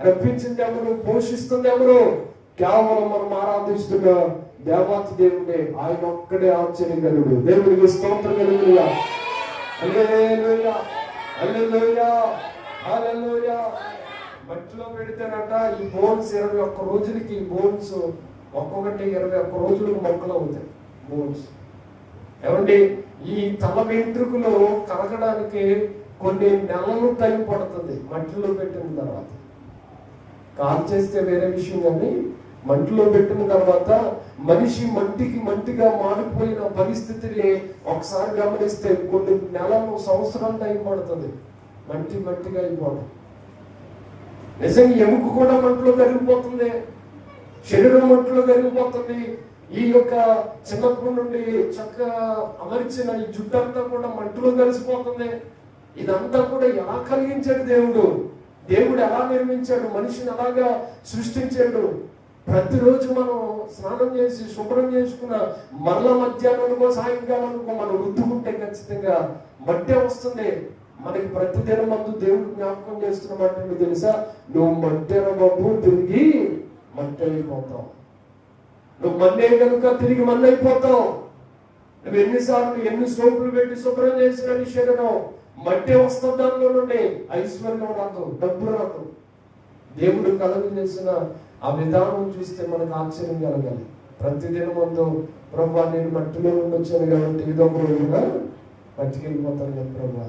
రప్పించింది ఎవరు? పోషిస్తుంది ఎవరు? కేవలం మనం ఆరాధిస్తున్న దేవాతి దేవుడే. ఆయన ఒక్కడే ఆశ్చర్యకరుడు. దేవుడికి స్తోత్రం కలుగునుగా. హల్లెలూయా, హల్లెలూయా, హల్లెలూయా. మట్టిలో పెడితేనట ఈ బోన్స్ 21 రోజులకి, ఈ బోన్స్ ఒక్కొక్కటి 21 రోజులకు మొక్కలు అవుతాయి బోన్స్. ఏమండి, ఈ తల వెంట్రుకలు కరగడానికి కొన్ని నెలలు టైం పడుతుంది మట్టిలో పెట్టిన తర్వాత. కాల్ చేస్తే వేరే విషయం, కానీ మట్టిలో పెట్టిన తర్వాత మనిషి మట్టిగా మారిపోయిన పరిస్థితిని ఒకసారి గమనిస్తే కొన్ని నెలలు, సంవత్సరాలు టైం పడుతుంది మట్టిగా అయిపోవడం. నిజంగా ఎముక కూడా మట్టిలో కరిగిపోతుంది, శరీరం మట్టిలో కరిగిపోతుంది. ఈ యొక్క చిన్నప్పటి నుండి చక్కగా అమర్చిన ఈ జుట్టంతా కూడా మట్టిలో కలిసిపోతుంది. ఇదంతా కూడా ఎలా కలిగించాడు దేవుడు? దేవుడు ఎలా నిర్మించాడు? మనిషిని అలాగా సృష్టించాడు. ప్రతిరోజు మనం స్నానం చేసి శుభ్రం చేసుకున్న మరల మధ్యాహ్నానికో సాయంకాలానికో మనం రుద్దుకుంటే ఖచ్చితంగా మట్టే వస్తుంది. మనకి ప్రతిదినం మందు దేవుడు జ్ఞాపకం చేస్తున్నమాట తెలుసా? నువ్వు మట్టెన బాబు, తిరిగి మట్టి అయిపోతావు. నువ్వు మన్నే కనుక తిరిగి మన్ను అయిపోతావు. నువ్వు ఎన్ని సోపులు పెట్టి శుభ్రం చేసిన నీ శరీరం మట్టి వస్తుంది. దానిలో నుండి ఐశ్వర్యం రాదు, డబ్బు రాదు. దేవుడు కలుగు చేసిన ఆ విధానం చూస్తే మనకు ఆశ్చర్యం కలగాలి. ప్రతిదినం అంతా ప్రభా నేను మట్టిలో నుండి వచ్చాను కాబట్టి ఏదో ఒక రోజుగా మట్టికెళ్ళిపోతాను కదా ప్రభా.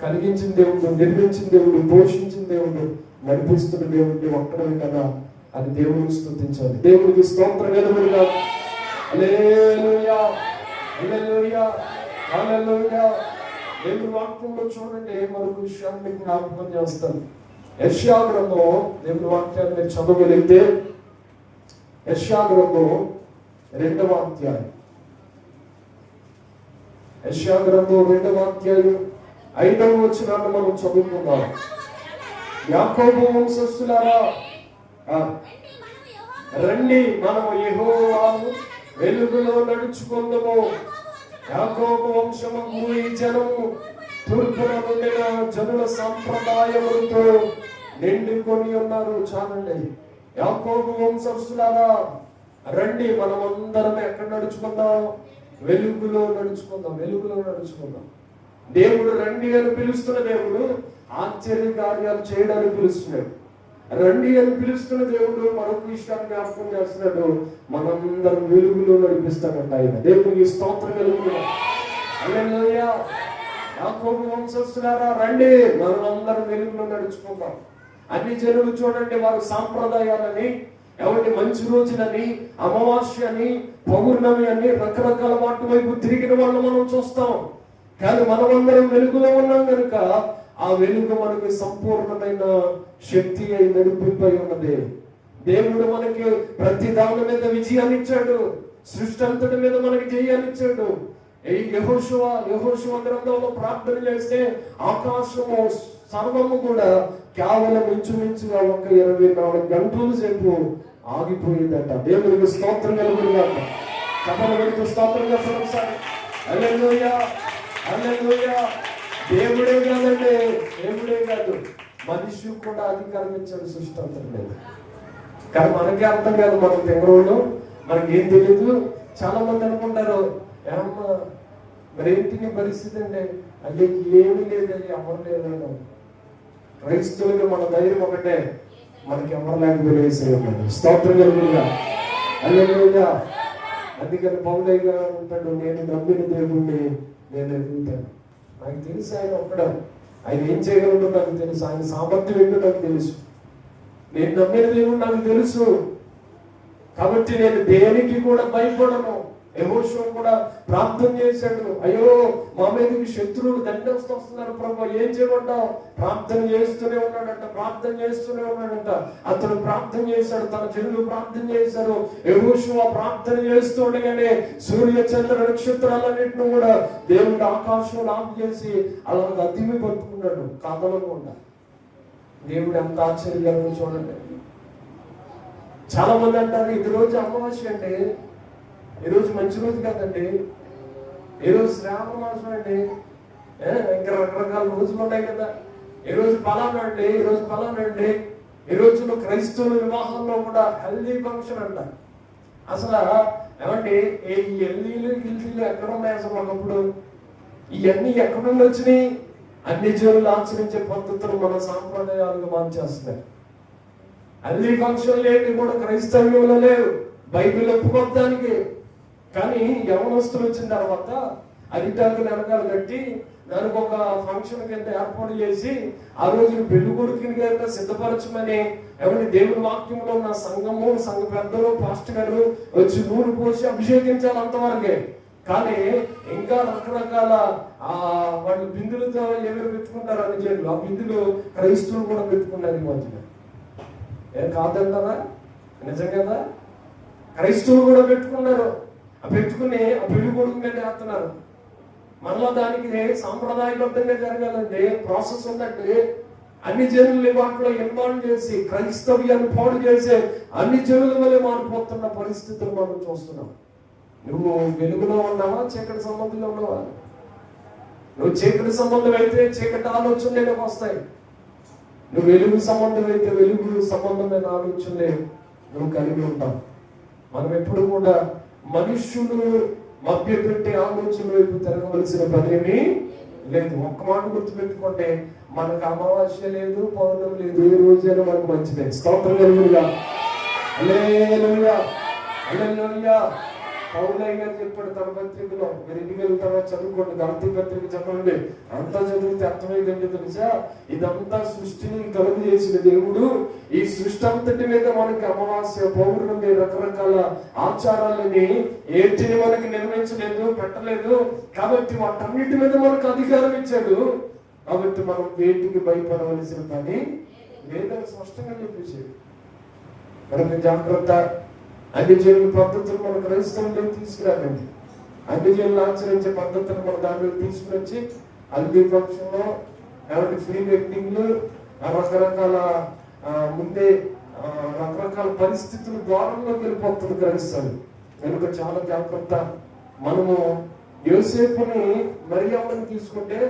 కలిగించిన దేవుడు, నిర్మించిన దేవుడు, పోషించిన దేవుడు, నడిపిస్తున్న దేవుడు ఒక్కడే కదా. అది దేవుడిని స్తుతించాలి. దేవుడికి స్తోత్రం కలుగునుగా. హల్లెలూయా, హల్లెలూయా, హల్లెలూయా. దేవుడి వాక్యంలో చూడండి, మరొక విషయాన్ని మీకు జ్ఞాపకం చేస్తాను. యెషయా గ్రంథం, దేవుడి వాక్యాన్ని మీరు చదవగలిగితే యెషయా గ్రంథం 2వ అధ్యాయం, యెషయా గ్రంథం 2వ అధ్యాయం 5వ వచనాన్ని మనం చదువుకుందాం. యాకోబు వంశస్థులారా, రండి మనము యెహోవా వెలుగులో నడుచుకుందాము. యాకోబు వంశము ఈ జనము తూర్పున నుండిన జనుల సంప్రదాయములతో నిండుకొని ఉన్నారు. చాలండి. యాకోబు వంశస్థులారా, రండి మనమందరం ఎక్కడ నడుచుకుందాం? వెలుగులో నడుచుకుందాం, వెలుగులో నడుచుకుందాం. దేవుడు రండి అని పిలుస్తున్న దేవుడు ఆశ్చర్య కార్యాలు చేయడానికి పిలుస్తున్నాడు. రండి అని పిలుస్తున్న దేవుడు మరొక విషయాన్ని జ్ఞాపకం చేస్తున్నాడు. మనందరం వెలుగులో నడిపిస్తాడంట ఆయన. దేవుడికి స్తోత్రం కలుగునుగా. హల్లెలూయా. యాకోబు వంశస్థులారా, రండి మనందరం వెలుగులో నడుచుకుందాం. అన్ని జనులు చూడండి, వారు సాంప్రదాయాలని, ఎవరి మంచి రోజులని, అమావాస్య అని, పౌర్ణమి అని రకరకాల వాటి వైపు తిరిగిన వాళ్ళు మనం చూస్తాం. కానీ మనమందరం వెలుగులో ఉన్నాం కనుక ఆ వెలుగు మనకి సంపూర్ణమైన శక్తి అయి నడిపిపై ఉన్నది. దేవుడు మనకి ప్రతి దాని మీద విజయాన్ని ఇచ్చాడు. సృష్టి అంతటి మీద మనకి జయాన్ని ఇచ్చాడు. యెహోషువ గ్రంథంలో ప్రార్థన చేస్తే ఆకాశము సర్వము కూడా కేవలం ఇంచుమించుగా ఒక 24 గంటల సేపు ఆగిపోయిందట. దేవుడికి స్తోత్రం కలుగునుగాక. చెప్పండి, దేవుడికి స్తోత్రం చెప్పండి ఒకసారి. హల్లెలూయా, హల్లెలూయా. దేవుడే కాదండి, దేవుడే కాదు, మనిషి కూడా అధికారం ఇచ్చాడు సృష్టి అంతటి మీద. కానీ మనకే అర్థం కాదు, మనం తెంగరోళ్ళు, మనకి ఏం తెలియదు. చాలా మంది అనుకుంటారు, ఏమమ్మా మరేంటి నీ పరిస్థితి అంటే, అంటే ఏమీ లేదని ఎవరు లేదన్నా. క్రైస్తవులుగా మన ధైర్యం ఒకటే, మనకి ఎవరు లేకపోతే స్తోత్రం కలుగునుగా. హల్లెలూయా. అందుకని పౌలయ్య గారు అంటాడు, నేను నమ్మిన దేవుణ్ణి నేను ఎదుగుతాను. నాకు తెలుసు ఆయన ఒక్కడ, ఆయన ఏం చేయగలడో నాకు తెలుసు, ఆయన సామర్థ్యం ఏంటో నాకు తెలుసు. నేను నమ్మిన దేవుడు నాకు తెలుసు కాబట్టి నేను దేనికి కూడా భయపడను. యెహోషువ కూడా ప్రార్థన చేశాడు, అయ్యో మా మీదకి శత్రువులు దండొస్తున్నారు ప్రభు, ఏం చేయమంటావు? ప్రార్థన చేస్తూనే ఉన్నాడంట, ప్రార్థన చేస్తూనే ఉన్నాడంట. అతను ప్రార్థన చేశాడు, తన జనులు ప్రార్థన చేశారు. యెహోషువ ప్రార్థన చేస్తూ ఉండగానే సూర్య చంద్ర నక్షత్రాలన్నింటినీ కూడా దేవుడు ఆకాశంలో ఆపు చేసి అలాగ అతిమి పట్టుకున్నాడు కదలకుండా. దేవుడు ఎంత ఆశ్చర్యంగా చూడండి. చాలా మంది అంటారు, ఇది రోజు అమావాస్య అంటే, ఈరోజు మంచి రోజు కాదండి, ఈరోజు శ్రావణ మాసం అండి, ఇంకా రకరకాల రోజులు ఉన్నాయి కదా, ఈరోజు పలానండి, ఈరోజు పలానండి. ఈ రోజుల్లో క్రైస్తవుల వివాహంలో కూడా హెల్దీ ఫంక్షన్ అంట. అసలు ఏమంటే ఈ ఎల్లీలు గిల్లీలు ఎక్కడ ఉన్నాయి అసలు? ఒకప్పుడు ఇవన్నీ ఎక్కడ నుండి వచ్చినాయి? అన్ని జనులు ఆచరించే పద్ధతులు మన సాంప్రదాయాలుగా మార్చేస్తున్నాయి. హెల్దీ ఫంక్షన్ లేని కూడా క్రైస్తవ్యంలో లేవు, బైబిల్ ఒప్పుకోవడానికి. కానీ యవనస్తులు వచ్చిన తర్వాత అరిటాకులు వెనకాల కట్టి దానికి ఒక ఫంక్షన్ కింద ఏర్పాటు చేసి ఆ రోజు పెళ్లి కొడుకుని కింద సిద్ధపరచమని ఎవరి దేవుని వాక్యంలో ఉన్న సంఘము, సంఘ పెద్దలు, పాస్టర్ గారు వచ్చి నూనె పోసి అభిషేకించాలి అంతవరకే. కానీ ఇంకా రకరకాల వాళ్ళు బిందులతో ఎవరు పెట్టుకుంటారు అని చెప్పి ఆ బిందులు క్రైస్తవులు కూడా పెట్టుకున్నారు ఈ మధ్యన. ఏం కాదంటారా? నిజం కదా, క్రైస్తవులు కూడా పెట్టుకున్నారు. ఆ పెట్టుకుని ఆ పెళ్లి కొడుకు మీద వేస్తున్నారు. మరలా దానికి సాంప్రదాయబద్ధంగా జరగాలంటే ప్రాసెస్ ఉందంటే అన్ని జనుల్ని వాటిలో ఇన్వాల్వ్ చేసి క్రైస్తవ్యాన్ని పాడు చేసే అన్ని జనుల వల్లే మారిపోతున్న పరిస్థితులు మనం చూస్తున్నాం. నువ్వు వెలుగులో ఉన్నావా, చీకటి సంబంధంలో ఉన్నావా? నువ్వు చీకటి సంబంధం అయితే చీకటి ఆలోచనలే వస్తాయి. నువ్వు వెలుగు సంబంధం అయితే వెలుగు సంబంధమైన ఆలోచనలే నువ్వు కలిగి ఉంటావు. మనం ఎప్పుడు కూడా మనుష్యులు మభ్య పెట్టే ఆలోచన వైపు తిరగవలసిన పనేమీ లేదు. ఒక్క మాట గుర్తుపెట్టుకుంటే మనకు అమావాస్య లేదు, పౌర్ణమి లేదు, ఏ రోజైనా మనకు మంచిదే. స్తోత్రం కలుగునుగా. హల్లెలూయా, హల్లెలూయా. పౌలయ్య గారు చెప్పాడు తన పత్రికలో, మీరు ఇంటికి వెళ్తారా చదువుకోండి, గలతీ పత్రిక చదవండి. అంతా చదివితే అర్థమైందంటే తెలుసా, ఇదంతా సృష్టిని కలుగు చేసిన దేవుడు ఈ సృష్టి అంతటి మీద మనకి అమావాస్య, పౌర్ణమి, రకరకాల ఆచారాలని ఏటిని మనకి నిర్మించలేదు, పెట్టలేదు. కాబట్టి వాటన్నిటి మీద మనకు అధికారం ఇచ్చాడు. కాబట్టి మనం వేటికి భయపడవలసిన పని లేదని స్పష్టంగా చెప్పేసాడు. మనకి జాగ్రత్త. అన్ని జనుల పద్ధతులు మన క్రైస్తవులు తీసుకురాకండి. అన్ని జనులు ఆచరించే పద్ధతులు మన దాంట్లో తీసుకుని వచ్చి హల్దీ ఫంక్షన్లో ఎవరి ఫ్రీ వెడ్డింగ్లు, రకరకాల ముందే రకరకాల పరిస్థితుల ద్వారంలోకి వెళ్ళిపోతుంది క్రైస్తవులు. కనుక చాలా జాగ్రత్త. మనము యోసేపుని మరియమ్మని తీసుకుంటే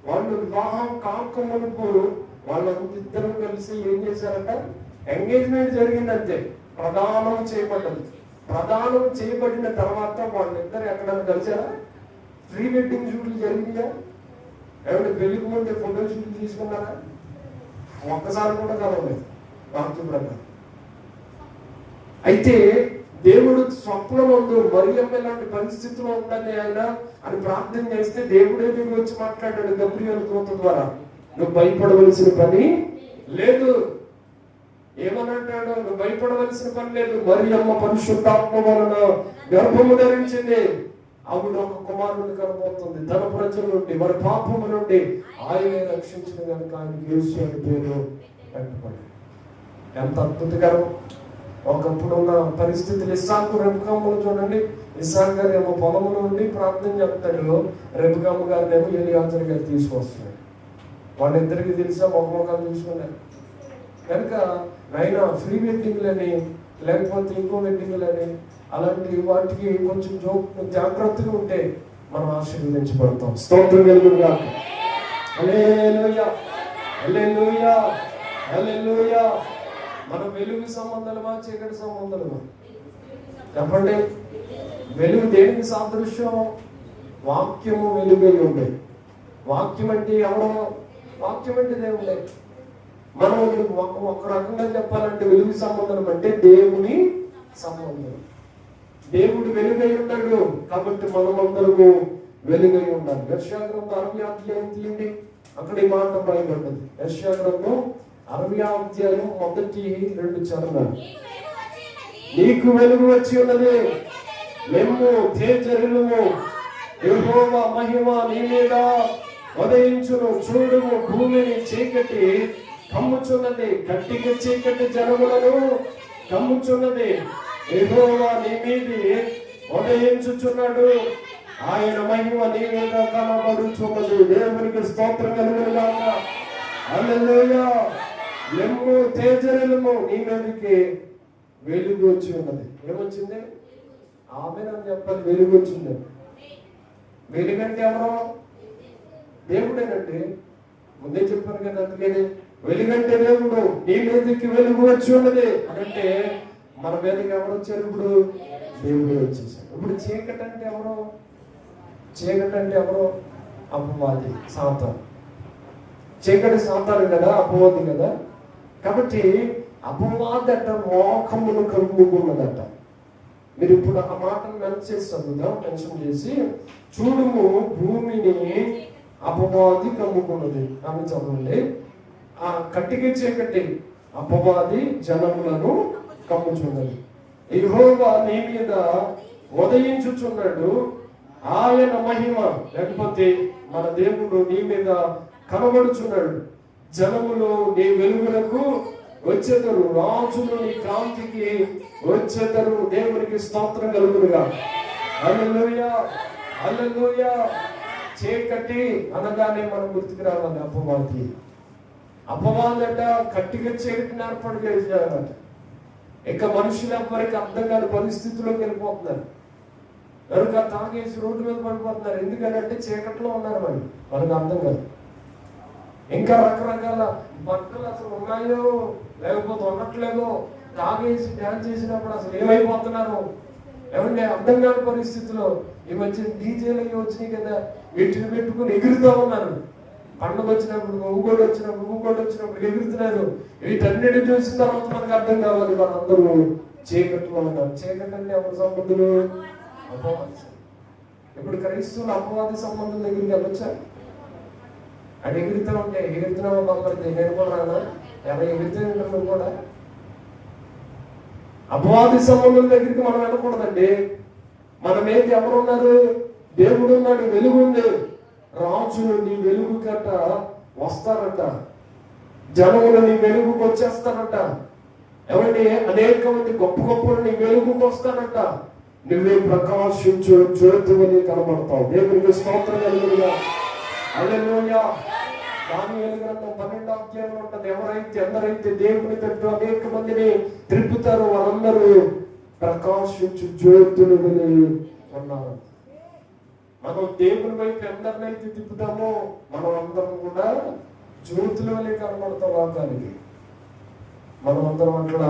వాళ్ళు వివాహం కాక మునుపు వాళ్ళందరూ కలిసి ఏం చేశారంట? ఎంగేజ్మెంట్ జరిగిందంతే, ప్రదానం చేయబడ్డది. ప్రదానం చేయబడిన తర్వాత వాళ్ళిద్దరు ఎక్కడైనా కలిసారా? ప్రీ వెడ్డింగ్ షూట్లు జరిగిందా? ఎవరి పెళ్లికి ముందే ఫోటో షూట్లు తీసుకున్నారా? ఒక్కసారి కూడా కలవలేదు వాక్యం ప్రకారం. అయితే దేవుడు స్వప్నమందు మరియమ్మ లాంటి పరిస్థితిలో ఉందని ఆయన అని ప్రార్థన చేస్తే దేవుడే మీకు వచ్చి మాట్లాడాడు గబ్రియేలు దూత ద్వారా, నువ్వు భయపడవలసిన పని లేదు. ఏమనంటాడు? నువ్వు భయపడవలసిన పని లేదు. మరియమ్మ పరిశుద్ధాత్మ వలన గర్భము ధరించింది, ఆవిడ ఒక కుమారుని కనబోతుంది. తన ప్రజల నుండి వారి పాపము నుండి ఆయనే రక్షించిన కనుక ఆయనకి యేసు అని పేరు పెట్టబడి. ఎంత అద్భుతకరం! ఒకప్పుడు ఉన్న పరిస్థితులు ఇస్సాకు రెబెకాములు చూడండి. ఇస్సాకు గారు ఏమో పొలములో ఉండి ప్రార్థన చెప్తాడు, రెబెకాము గారిని ఏమో ఎలియాజరు గారు తీసుకొస్తున్నాడు. వాళ్ళిద్దరికి తెలిసా మొహమొఖాలు చూసుకున్నారు. కనుక నైనా ఫ్రీ వెడ్డింగ్లని లేకపోతే ఇంకో వెడ్డింగ్లని అలాంటి వాటికి కొంచెం జాగ్రత్తగా ఉంటే మనం ఆశీర్వదించబడతాం. స్తోత్రం కలుగునుగా. హల్లెలూయా, హల్లెలూయా, హల్లెలూయా. మన వెలుగు సంబంధాలమా, చీకటి సంబంధాలమా? చెప్పండి. వెలుగు దేనికి సాదృశ్యం? వాక్యము వెలుగై ఉండే. వాక్యం అంటే ఎవరో? వాక్యం అంటే దేవుడే. మనం ఒక రకంగా చెప్పాలంటే వెలుగు సంబంధం అంటే దేవుని సంబంధం. దేవుడు వెలుగై ఉన్నాడు కాబట్టి మనమందరము వెలుగై ఉండాలి. యెషయా గ్రంథం 60వ అధ్యాయం తీయండి, అక్కడ ఈ మాట రాయబడ్డది. యెషయా గ్రంథం 60వ అధ్యాయం మొదటి 2 చరణాలు. నీకు వెలుగు వచ్చి ఉన్నది, లెమ్ము తేజరిల్లుము, యెహోవా మహిమ నీ మీద ఉదయించును. చూడుము, భూమిని చీకటి కమ్ముచున్నది, గట్టిగా చీకటి జనములను కమ్ముచున్నది. యెహోవా నీ మీది ఉదయించుచున్నాడు, ఆయన మహిమ నీ మీద కనబడుచున్నది. దేవునికి స్తోత్రం కలుగునుగాక. హల్లెలూయా. లెమ్ము తేజరిల్లుము, నీ మీదకి వెలుగు వచ్చి ఉన్నది. ఏమొచ్చింది? ఆమేనని చెప్పాలి. వెలుగు వచ్చింది. వెలుగంటే ఎవరో? దేవుడేనండి. ముందే చెప్పాను కదా, అందుకని వెలుగంటే దేవుడు, నీ మీదకి వెలుగు వచ్చి ఉన్నది అంటే మన మీదకి ఎవరు వచ్చారు? ఇప్పుడు దేవుడే వచ్చేసాడు. ఇప్పుడు చీకటి అంటే ఎవరు? చీకటి అంటే ఎవరు? అపవాది, సాతాను. చీకటి సాతాను కదా, అపవాది కదా. కాబట్టి అపవాది అట మోకమును కమ్ముకున్నదట. మీరు ఇప్పుడు ఆ మాటను మెన్షన్ చేసి చూడుము భూమిని అపవాది కమ్ముకున్నది అని చదవండి. ఆ కట్టికి చీకటి అపవాది జనములను కమ్ముచున్నది. యెహోవా నీ మీద ఉదయించుచున్నాడు, ఆయన మహిమ, లేకపోతే మన దేవుడు నీ మీద కనబడుచున్నాడు. జనములు నీ వెలుగులకు వచ్చేదరు, రాజులు నీ కాంతికి వచ్చేదరు. దేవునికి స్తోత్రం కలుగునుగా. హల్లెలూయా, హల్లెలూయా. చీకటి అనగానే మనం గుర్తుకు రావాలి అపవాది. అపవాదట కట్టిగా చీకటిని ఏర్పాటు చేశారట. ఇక మనుషులెవ్వరికి అర్థం కాని పరిస్థితుల్లోకి వెళ్ళిపోతున్నారు. కనుక తాగేసి రోడ్డు మీద పడిపోతున్నారు. ఎందుకంటే చీకట్లో ఉన్నారు వాళ్ళకి అర్థం కాదు. ఇంకా రకరకాల బట్టలు అసలు ఉన్నాయో లేకపోతే ఉండట్లేదో, తాగేసి డ్యాన్స్ చేసినప్పుడు అసలు ఏమైపోతున్నారు ఏమంటే అర్థం కాని పరిస్థితిలో ఈ మధ్య డీజేలు అవి వచ్చినాయి కదా, వీటిని పెట్టుకుని ఎగురుతూ ఉన్నారు. పండుగ వచ్చినప్పుడు, ఊగోడు వచ్చినప్పుడు ఎగురుతున్నారు. వీటన్నిటి చూసిన తర్వాత మనకు అర్థం కావాలి వాళ్ళందరూ చీకట్లో ఉన్నారు. చీకటి అంటే ఎవరి సంబంధులు? అపవాది. ఇప్పుడు క్రైస్తవులు అపవాది సంబంధం దగ్గరికి వెళ్ళొచ్చా? అది ఎగురుతూ ఉంటే ఎగురుతున్నావా బాబడితే నేను కూడా రానా? ఎలా ఎగురుతూ ఉంటాను కూడా. అపవాది సంబంధం దగ్గరికి మనం వెళ్ళకూడదండి. మనం ఏంటి? ఎవరున్నారు? దేవుడు ఉన్నాడు, వెలుగు ఉంది. రాజులు నీ వెలుగు కట్ట వస్తారట, జనములు నీ వెలుగుకు వచ్చేస్తారట. ఏమంటే అనేక మంది గొప్ప గొప్పలు నీ వెలుగుకు వస్తారట. నువ్వే ప్రకాశించు జ్యోతిని కనబడతావు. దేవునికి స్తోత్రం కలుగునుగా. హల్లెలూయా. దానియేలు గ్రంథం 12వ అధ్యాయంలో ఉంటది. ఎందరైతే దేవుని తట్టు అనేక మందిని త్రిప్పుతారో వాళ్ళందరూ ప్రకాశించు జ్యోతులు ఉన్నారు. మనం దేవుని వైపు ఎందరినైతే తిప్పుతామో మనం అందరం కూడా జ్యోతుల వలె కనబడతాం. లోకానికి మనం అందరం అట్లా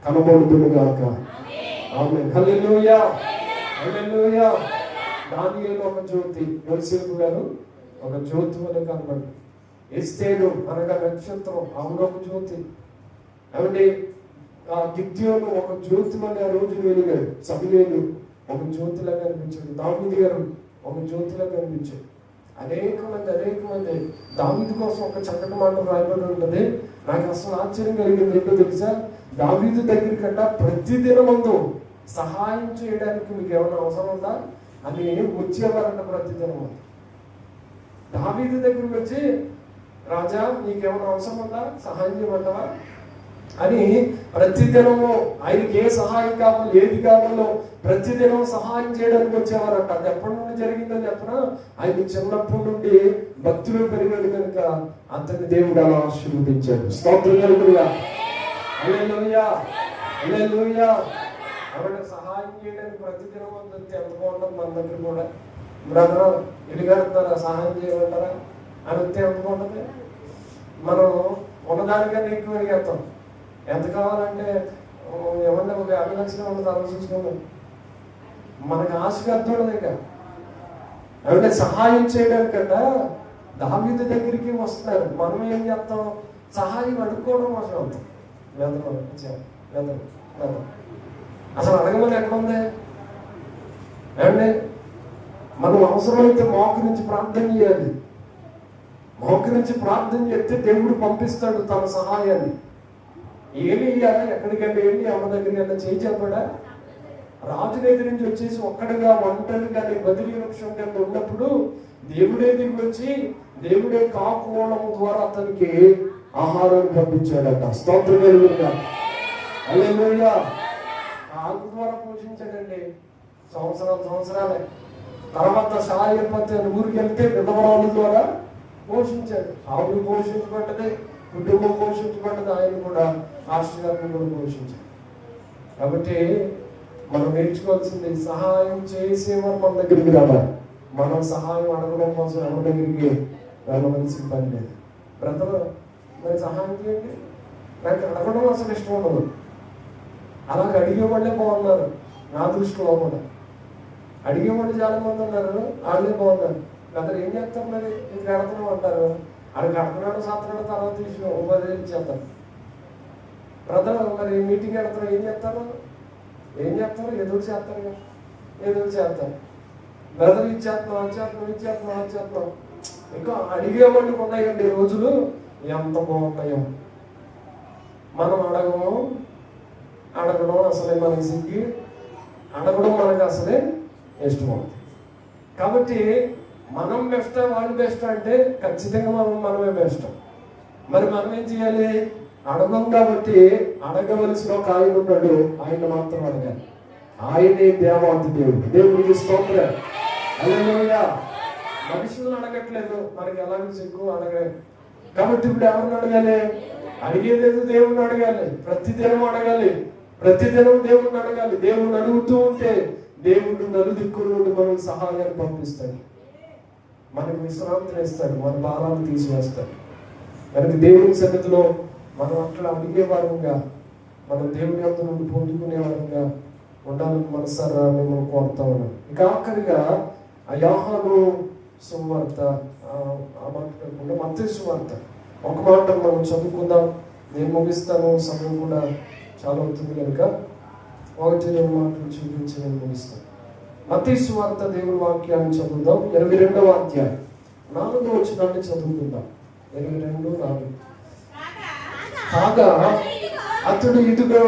కనబడుతుంది గాక. ఆమేన్. హల్లెలూయా, హల్లెలూయా. దానియేలు ఒక జ్యోతి, యోసేపు గారు ఒక జ్యోతి వలె కనబడి, ఎస్తేరు అనగా నక్షత్రం, ఆమె ఒక జ్యోతి. ఏమంటే ఆ గిద్యోను ఒక జ్యోతి వలె ఆ రోజు వెలిగాడు. సమూయేలు ఒక జ్యోతిలా కనిపించాడు. దావీదు గారు ఒక జ్యోతిలా కనిపించాడు. అనేక మంది దావీదు కోసం ఒక చక్కటి మాట రాయబడి ఉంటుంది. నాకు అసలు ఆశ్చర్యం కలిగింది. ఏంటో తెలుసా? దావీదు దగ్గర కన్నా ప్రతిదినమందు సహాయం చేయడానికి మీకు ఏమైనా అవసరం ఉందా అని వచ్చేవారంట. ప్రతిదినం దావీదు దగ్గరికి వచ్చి, రాజా నీకేమైనా అవసరం ఉందా, సహాయం చేయమంటావా అని ప్రతిదినము ఆయనకి ఏ సహాయం కావాలో, ఏది కావాలో ప్రతిదినం సహాయం చేయడానికి వచ్చేవారంట. అది ఎప్పటి నుండి జరిగిందని చెప్పినా, ఆయన చిన్నప్పటి నుండి భక్తులు పెరిగాడు కనుక అతన్ని దేవుడు అలా ఆశీర్వదించాడు. స్తోత్రం కలుగునుగా. హల్లెలూయా, హల్లెలూయా. ఎవరైనా సహాయం చేయడానికి ప్రతిదినం అంతే ఎంత బాగుంటుంది. మన దగ్గర కూడా బ్రదర్ ఇల్లుగారుతారా, సహాయం చేయమంటారా అని వస్తే ఎంత బాగుంటుంది. మనం ఉన్నదానికన్నా ఎక్కువ అడిగేస్తాం. ఎంత కావాలంటే ఏమన్నా ఒక 50 లక్షలు ఉండదు ఆలోచించుకోండి. మనకు ఆశగా అర్థం ఉండదు. ఇక అంటే సహాయం చేయడానికన్నా దావీదు దగ్గరికి వస్తున్నారు. మనం ఏం చేస్తాం? సహాయం అడుక్కోవడం కోసం అవుతాం. అసలు అడగమని ఎక్కడుంది ఏమండి? మనం అవసరమైతే మోకరించి ప్రార్థన చేయాలి. మోకరించి ప్రార్థన చేస్తే దేవుడు పంపిస్తాడు తన సహాయాన్ని. ఏలియా ఎక్కడికంటే వెళ్ళి ఎవరి దగ్గరికి వెళ్ళి చేయి చెప్పాడా? రాజు దగ్గర నుంచి వచ్చేసి ఒక్కడిగా ఒంటరిగా బదిలీ వృక్షం కింద ఉన్నప్పుడు దేవుడే దిగి వచ్చి దేవుడే కాకుకోవడం ద్వారా అతనికి ఆహారాన్ని పంపించాడట. స్తోత్రం కలుగునుగా. హల్లెలూయా. కాకు ద్వారా పోషించాడండి సంవత్సరాలే. తర్వాత సాయపతి ఊరికి వెళ్తే విధవరాల ద్వారా పోషించాడు. ఆవులు పోషించబడ్డది, కుటుంబం పోషించబడ్డది, ఆయన కూడా ఆశీర్వాదం కూడా పోషించాడు. కాబట్టి మనం నేర్చుకోవాల్సింది సహాయం చేసేవారు మన దగ్గరికి రావాలి. మనం సహాయం అడగడం కోసం ఎవరి దగ్గరికి వెళ్ళవలసిన పని లేదు. బ్రదర్ మరి సహాయం చేయండి. నాకు అడగడం అసలు ఇష్టం ఉండదు. అలాగ అడిగేవాళ్ళే బాగున్నారు నా దృష్టిలో కూడా. అడిగేవాళ్ళు చాలా మంది ఉన్నారు, వాళ్ళే బాగున్నారు. బ్రదర్ ఏం చేస్తారు మరి, ఇది కడుతున్నాం అంటారు. అది కడుతున్నాడు సాత్తున్నాడు, తర్వాత తీసి ఉపాధి ఇచ్చేస్తారు. బ్రదర్ మరి మీటింగ్ పెడతారు, ఏం చేస్తారు ఎదురు చేస్తారు కదా, ఎదురు చేస్తారు. బ్రదర్ ఇచ్చేస్తున్నాం. ఇంకా అడిగేవాళ్ళకి ఉన్నాయండి రోజులు ఎంత బాగున్నాయో. మనం అడగడం అసలే మనకి సిగ్గి, అడగడం మనకు అసలే ఇష్టం అవుతుంది. కాబట్టి మనం బెస్ట్ వాళ్ళు బెస్ట్ అంటే ఖచ్చితంగా మనమే బెస్ట్. మరి మనం ఏం చేయాలి? అడగం కాబట్టి అడగవలసిన ఒక ఆయన ఉన్నాడు, ఆయన మాత్రం అడగాలి. ఆయనే దేవాతి దేవుడికి స్తోత్రం. హల్లెలూయా. మనుషులను అడగట్లేదు, మనకి ఎలాగో సిగ్గు అడగలేదు. కాబట్టి ఇప్పుడు ఎవరిని అడగాలి? అడిగేలేదు దేవుణ్ణి అడగాలి. ప్రతిదినం అడగాలి, ప్రతిదినం దేవుణ్ణి అడగాలి. దేవుణ్ణి అడుగుతూ ఉంటే దేవుడు నలుదిక్కుల నుండి మనకు సహాయాన్ని పంపిస్తాడు, మనకు విశ్రాంతిని ఇస్తాడు, మన భారాన్ని తీసివేస్తాడు. కనుక దేవుని సన్నిధిలో మనం అట్లా అడిగేవారంగా, మనం దేవుని యొక్క నుండి పొందుకునేవారంగా ఉండాలని మనసారా మేము కోరుతా ఉన్నాం. ఇక ఆఖరిగా ఆ యోహాను సువార్త, ఆ మాట కాకుండా మత్తయి సువార్త ఒక మాట మనం చదువుకుందాం. నేను ముగిస్తాను, సమయం కూడా చాలా అవుతుంది కనుక 1-2 మాటలు చూపించి నేను ముగిస్తాను. మత్తయి సువార్త దేవుని వాక్యాన్ని చదువుదాం. 22వ అధ్యాయం 4వ వచనాన్ని చదువుకుందాం. 22:4. కాగా అతడు ఇదిగో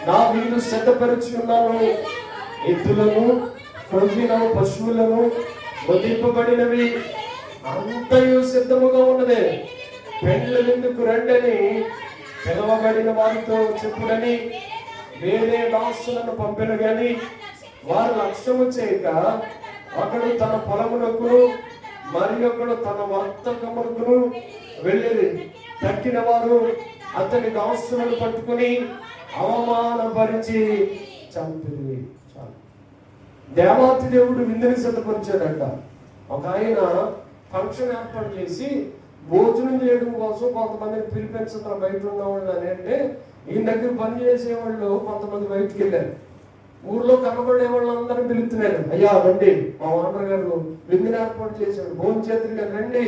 నా విందు సిద్ధపరిచి ఉన్నాను, ఎద్దులను క్రొవ్విన పశువులను వధింపబడినవి అంతయు సిద్ధముగా ఉన్నదే. పెండ్ల విందుకు రండని పిలవబడిన వారితో చెప్పుడని వేరే దాసులను పంపిన గాని వారు లక్ష్యము చేయక ఒకడు తన పొలమునకు మరి ఒకడు తన వర్తకమునకు వెళ్ళిరి. తక్కిన వారు అతని దాసులను పట్టుకుని అవమానపరిచి చంపిరి. దేవాతి దేవుడు విందుని సిద్ధపరిచాడంట. ఒక ఆయన ఫంక్షన్ ఏర్పాటు చేసి భోజనం చేయడం కోసం కొంతమందిని పిలిపించడం బయట ఉన్నవాళ్ళు అని అంటే, ఈయన దగ్గర పని చేసేవాళ్ళు కొంతమంది బయటికి వెళ్ళారు. ఊర్లో కనబడే వాళ్ళందరూ పిలుస్తున్నారు, అయ్యా రండి, మా ఓనర్ గారు విందుని ఏర్పాటు చేశాడు, భోజనం చేతులు రండి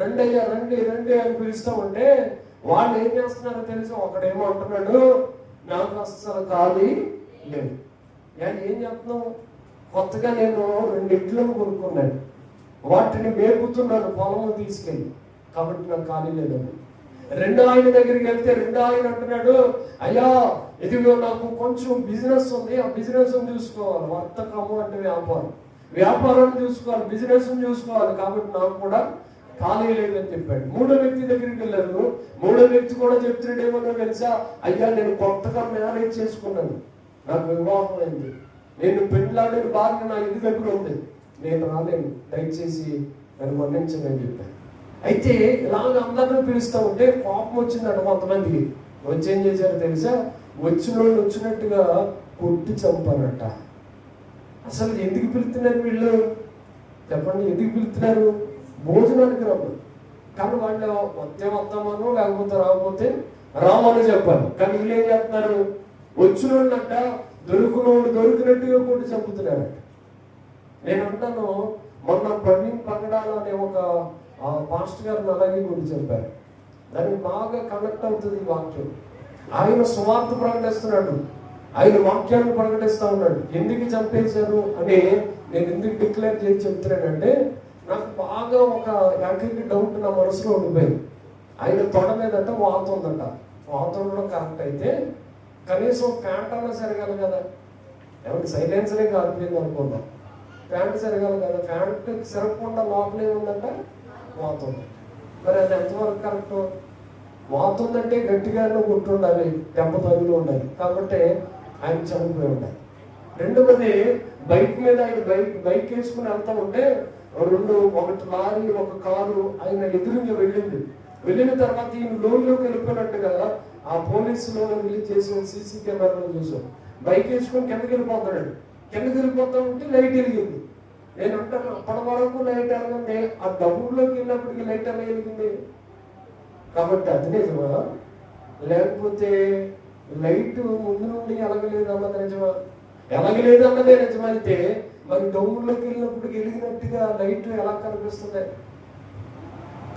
రండి అయ్యా రండి రండి అని పిలుస్తూ ఉంటే వాళ్ళు ఏం చేస్తున్నారో తెలుసు. ఒకడేమో అంటున్నాడు, నాకు అస్సలు ఖాళీ లేదు. ఏం చెప్తున్నావు? కొత్తగా నేను 2 ఎడ్లను కొనుక్కున్నాను, వాటిని మేపుతున్నాను పొలము తీసుకెళ్ళి, కాబట్టి నాకు ఖాళీ లేదండి. రెండో ఆయన దగ్గరికి వెళ్తే రెండో ఆయన అంటున్నాడు, అయ్యా ఇదిగో నాకు కొంచెం బిజినెస్ ఉంది, ఆ బిజినెస్ చూసుకోవాలి. వర్తకము అంటే వ్యాపారాన్ని చూసుకోవాలి, బిజినెస్ చూసుకోవాలి, కాబట్టి నాకు కూడా ఖాళీ లేదని చెప్పాడు. మూడో వ్యక్తి దగ్గరికి వెళ్ళారు. మూడో వ్యక్తి కూడా చెప్తున్నాడు ఏమన్నా తెలుసా, అయ్యా నేను కొత్తగా మ్యారేజ్ చేసుకున్నాను, నాకు వివాహం అయింది, నేను పెళ్ళాడిన భార్య నా ఇంటి దగ్గర ఉంది, నేను రాలేను, దయచేసి నన్ను మన్నించండి అని చెప్పాను. అయితే ఇలాగ అందరినీ పిలుస్తూ ఉంటే కోపం వచ్చిందంట కొంతమందికి. వచ్చి ఏం చేశారో తెలుసా, వచ్చినట్టుగా కొట్టి చంపారట. అసలు ఎందుకు పిలుస్తున్నారు వీళ్ళు చెప్పండి? ఎందుకు పిలుస్తున్నారు? భోజనానికి రమ్మని. కానీ వాళ్ళు వస్తామను లేకపోతే రాకపోతే రామని చెప్పాలి. కానీ వీళ్ళు ఏం చేస్తున్నారు, వచ్చినోళ్ళంట దొరికినట్టుగా కొట్టి చంపుతున్నారట. నేను అంటాను, మొన్న ప్రవీణ్ పగడాల అనే ఒక పాస్టర్ గారిని అలాగే కొట్టి చెప్పారు. దానికి బాగా కనెక్ట్ అవుతుంది ఈ వాక్యం. ఆయన సువార్త ప్రకటిస్తున్నాడు, ఆయన వాక్యాన్ని ప్రకటిస్తూ ఉన్నాడు. ఎందుకు చంపేశారు అని నేను ఎందుకు డిక్లేర్ చేసి చెప్తున్నానంటే, నాకు బాగా ఒక యాక్టివిటీ డౌట్ నా మనసులో ఉండిపోయింది. ఆయన తొడ మీదంట వాత ఉందంట. వాత ఉండడం కరెక్ట్ అయితే కనీసం ప్యాంట్ అన్నా సరిగాలి కదా, ఏమంటే సైలెన్సరే కాలిపోయింది అనుకుందాం, ప్యాంట్ సరిగాలి కదా, ప్యాంట్ సిరగకుండా లోపలే ఉందంట వాత ఉంది. మరి అది ఎంతవరకు కరెక్ట్? వాత ఉందంటే గట్టిగానే ఉంటుండాలి, దెబ్బ తగులు ఉండాలి, కాబట్టి ఆయన చనిపోయి ఉండాలి. రెండవది బైక్ మీద ఆయన బైక్ వేసుకుని వెళ్తా ఉంటే ఒకటి లారీ ఒక కారు ఆయన ఎదురుగా వెళ్ళిన తర్వాత ఈయన లోన్లోకి వెళ్ళిపోయినట్టుగా ఆ పోలీసులో రిలీజ్ చేసిన సీసీ కెమెరాలో చూసాం. బైక్ వేసుకొని కిందకి వెళ్ళిపోతాడు. కిందకి వెళ్ళిపోతా ఉంటే లైట్ వెలిగింది. నేను అంటాను, అప్పటి వరకు లైట్ వెలగండి, ఆ డబ్బుల్లోకి వెళ్ళినప్పటికీ లైట్ ఎలా వెలిగింది? కాబట్టి అది నిజమా? లేకపోతే లైట్ ముందు నుండి ఎలగలేదు అన్నది నిజమా? ఎలగలేదు అన్నదే నిజమైతే మరి డౌన్లోకి వెళ్ళినప్పుడు వెలిగినట్టుగా లైట్ ఎలా కనిపిస్తుంది?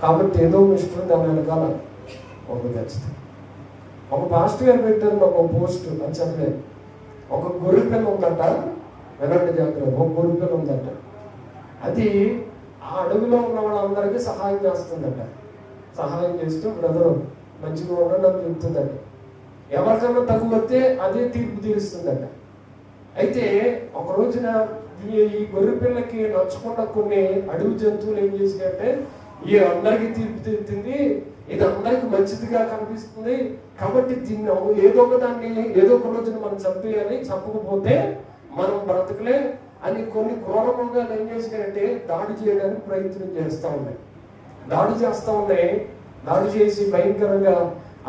కాబట్టి ఏదో మిస్టర్ దాని వెనకాల ఒక ఖచ్చితంగా. ఒక పాస్టర్ గారు పెట్టారు నాకు ఒక పోస్ట్, అని చెప్పలేదు. ఒక గొర్రె పిల్ల ఉందట, వెనక్కి జాగ్రత్త, ఒక గొర్రె పిల్ల ఉందట. అది ఆ అడవిలో ఉన్న వాళ్ళందరికీ సహాయం చేస్తుందట. సహాయం చేస్తూ బ్రదరు మంచిగా ఉండడం అని చెప్తుందట. ఎవరికైనా తగులొస్తే అదే తీర్పు తీరుస్తుందట. అయితే ఒక రోజున ఈ గొర్రె పిల్లకి నచ్చకుండా కొన్ని అడవి జంతువులు ఏం చేసినాయంటే, ఈ అందరికీ తీర్పు తీరుతుంది, ఇది అందరికి మంచిదిగా కనిపిస్తుంది, కాబట్టి దీన్ని ఏదో ఒక దాన్ని ఏదో ఒక రోజున మనం చంపేయాలి, చంపకపోతే మనం బ్రతకలే అని కొన్ని క్రూరంగా ఏం చేసినాయంటే దాడి చేయడానికి ప్రయత్నం చేస్తూ ఉన్నాయి. దాడి చేస్తూ ఉన్నాయి. దాడి చేసి భయంకరంగా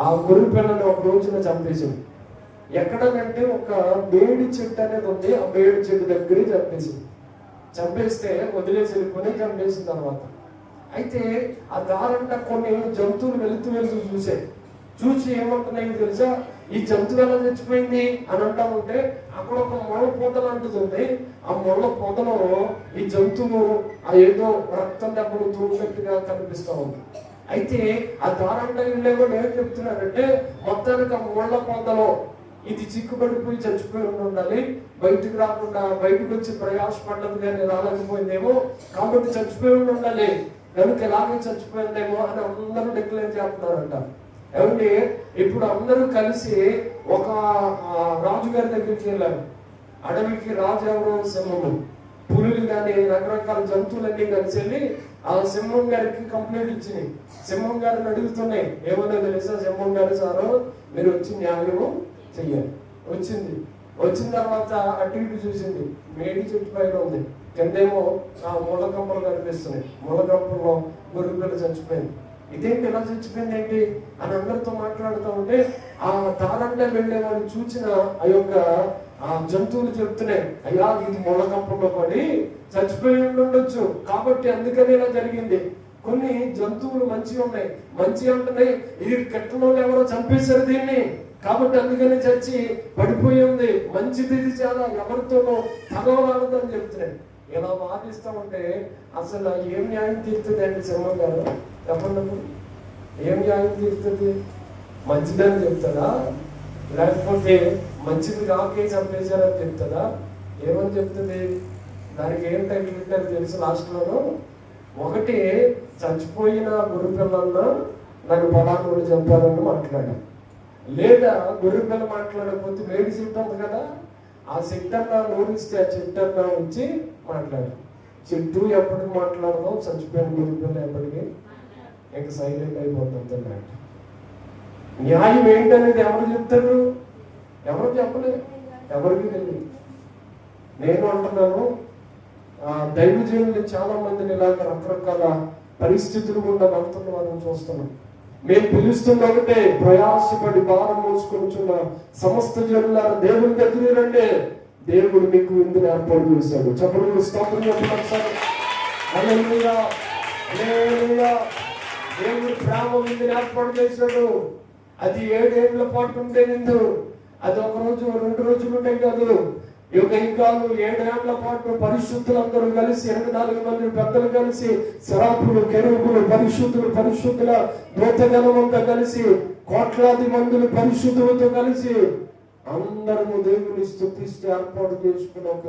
ఆ గొర్రె పిల్లని ఒక రోజున చంపేసింది. ఎక్కడనంటే ఒక మేడి చెట్టు అనేది ఉంది, ఆ మేడి చెట్టు దగ్గరే చంపేసింది. చంపేస్తే వదిలేసి వెళ్ళిపోయి చంపేసిన తర్వాత అయితే ఆ దారంట కొన్ని జంతువులు వెళుతూ చూసాయి. చూసి ఏమంటున్నాయి తెలుసా? ఈ జంతువు ఎలా చచ్చిపోయింది అని అంటా ఉంటే అక్కడ ఒక ముళ్ళ పొదలు అంటుంది. ఆ ముళ్ళ పొదలో ఈ జంతువు ఆ ఏదో రక్తం దెబ్బలు తూడినట్టుగా కనిపిస్తూ ఉంది. అయితే ఆ దారంట వెళ్ళే కూడా ఏం చెప్తున్నారంటే, మొత్తానికి ఆ ముళ్ళ పొదలో ఇది చిక్కుబడిపోయి చచ్చిపోయి ఉండాలి, బయటకు రాకుండా బయటకు వచ్చి ప్రయాసపడ్డది కానీ రాలేకపోయిందేమో, కాబట్టి చచ్చిపోయి ఉండాలి, కనుక ఎలాగే చచ్చిపోయిందేమో అని అందరూ డిక్లేర్ చేస్తున్నారంట. ఏమంటే ఇప్పుడు అందరూ కలిసి ఒక రాజుగారి దగ్గరికి వెళ్ళారు. అడవికి రాజు ఎవరో సింహము, పులులు కానీ రకరకాల జంతువులన్నీ కలిసి వెళ్ళి ఆ సింహం గారికి కంప్లైంట్ ఇచ్చినాయి. సింహం గారిని అడుగుతున్నాయి, ఏమన్నా తెలుసా సింహం గారు, సారు మీరు వచ్చి న్యాయము చెయ్యాలి. వచ్చిన తర్వాత అటు ఇటు చూసింది, మేడి చెట్టు పైన ఉంది, కిందేమో ఆ ముళ్ళకంపలు కనిపిస్తున్నాయి. ముళ్ళకంపల్లో గొర్రె పిల్ల చచ్చిపోయింది. ఇదేంటి ఎలా చచ్చిపోయింది ఏంటి అని అందరితో మాట్లాడుతూ ఉంటే ఆ దారంటే వెళ్ళేవాడిని చూసిన ఆ యొక్క ఆ జంతువులు చెప్తున్నాయి, అయ్యా ఇది ముళ్ళకంపల్లో పడి చచ్చిపోయి ఉండొచ్చు, కాబట్టి అందుకని ఇలా జరిగింది. కొన్ని జంతువులు మంచిగా ఉన్నాయి, మంచి అంటున్నాయి, ఇది కెట్టలో ఎవరో చంపేశారు దీన్ని, కాబట్టి అందుకని చచ్చి పడిపోయి ఉంది, మంచిది ఇది చాలా, ఎవరితోనో తగవరాదని చెప్తున్నాయి. ఇలా వాదిస్తూ ఉంటే అసలు ఏం న్యాయం తీరుతుంది అండి సింహం గారు? చెప్పండి, ఏం న్యాయం తీరుతుంది? మంచిదని చెప్తుందా, లేకపోతే మంచిది కాకే చంపేశారని చెప్తుందా, ఏమని చెప్తుంది? దానికి ఏం టైటిల్ ఇట్టారు తెలుసు లాస్ట్లోనూ? ఒకటి చచ్చిపోయిన గొర్రె పిల్లల్లో నన్ను పలానోడు చంపాలని మాట్లాడాను, లేదా గొర్రె పిల్ల మాట్లాడకపోతే వేడి చెట్టు ఉంది కదా, ఆ చెట్టు అన్నా నోరిస్తే ఆ చెట్టు అన్నా వచ్చి మాట్లాడాలి. చెట్టు ఎప్పటికి మాట్లాడదాం, చచ్చిపోయిన గొర్రె పిల్ల ఎప్పటికీ ఇంకా సైలెంట్ అయిపోతుంది. న్యాయం ఏంటనేది ఎవరు చెప్తారు? ఎవరు చెప్పలేదు, ఎవరికి తెలియదు. నేను అంటున్నాను, దైవజనులు చాలా మందిని ఇలాగ రకరకాల పరిస్థితులు గుండా వెళ్తున్న వాళ్ళని చూస్తున్నాం. మేము పిలుస్తున్న ఒకటే, ప్రయాసపడి భారం మోసుకొనిచున్న సమస్త జనులారా దేవుని దగ్గర రండి, దేవుడు మీకు విందుని ఏర్పాటు చేశాడు. చెప్పండి, స్తోత్రం చెప్పండి. హల్లెలూయా, హల్లెలూయా. దేవుడు ప్రేమ విందుని ఏర్పాటు చేశాడు. అది 7 ఏళ్ల పాటు ఉండే విందు, అది ఒక రోజు 2 రోజులు ఉండే కాదు. యుగాలు 7 ఏళ్ల పాటు పరిశుద్ధులందరూ కలిసి 24 మంది పెద్దలు కలిసి, శరాపులు, కెరూబులు, పరిశుద్ధుల దూతగణమంతా కలిసి, కోట్లాది మందులు పరిశుద్ధులతో కలిసి అందరము దేవుని స్తుతిస్తూ ఏర్పాటు చేసుకున్న ఒక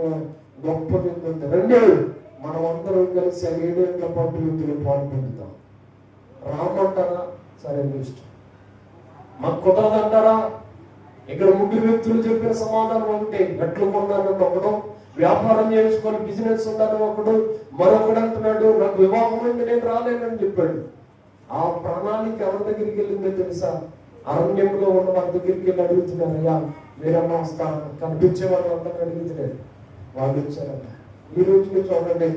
గొప్ప విందు. రండి, మనం అందరం కలిసి 7 ఏళ్ల పాటు విందులు పాల్పొందుతాం. రామంటారా? సరే మీ ఇష్టం. మాకు కుదరదంటారా? ఇక్కడ 3 వ్యక్తులు చెప్పిన సమాధానం ఒకటి, ఎట్లు కొన్నానని ఒకడు, వ్యాపారం చేసుకొని బిజినెస్ ఉండాలని ఒకడు, మరొకడు అంటున్నాడు నాకు వివాహం అయింది నేను రాలేనని చెప్పాడు. ఆ ప్రణాళిక ఎవరి దగ్గరికి వెళ్ళిందో తెలుసా? అరణ్యంలో ఉన్న వారి దగ్గరికి వెళ్ళి అడుగుతున్నారు, అయ్యా మీరన్నా వస్తాను, కనిపించే వాళ్ళు అందరూ అడుగుతున్నారు, వాళ్ళు వచ్చారట. ఈ రోజు మీరు చూడండి,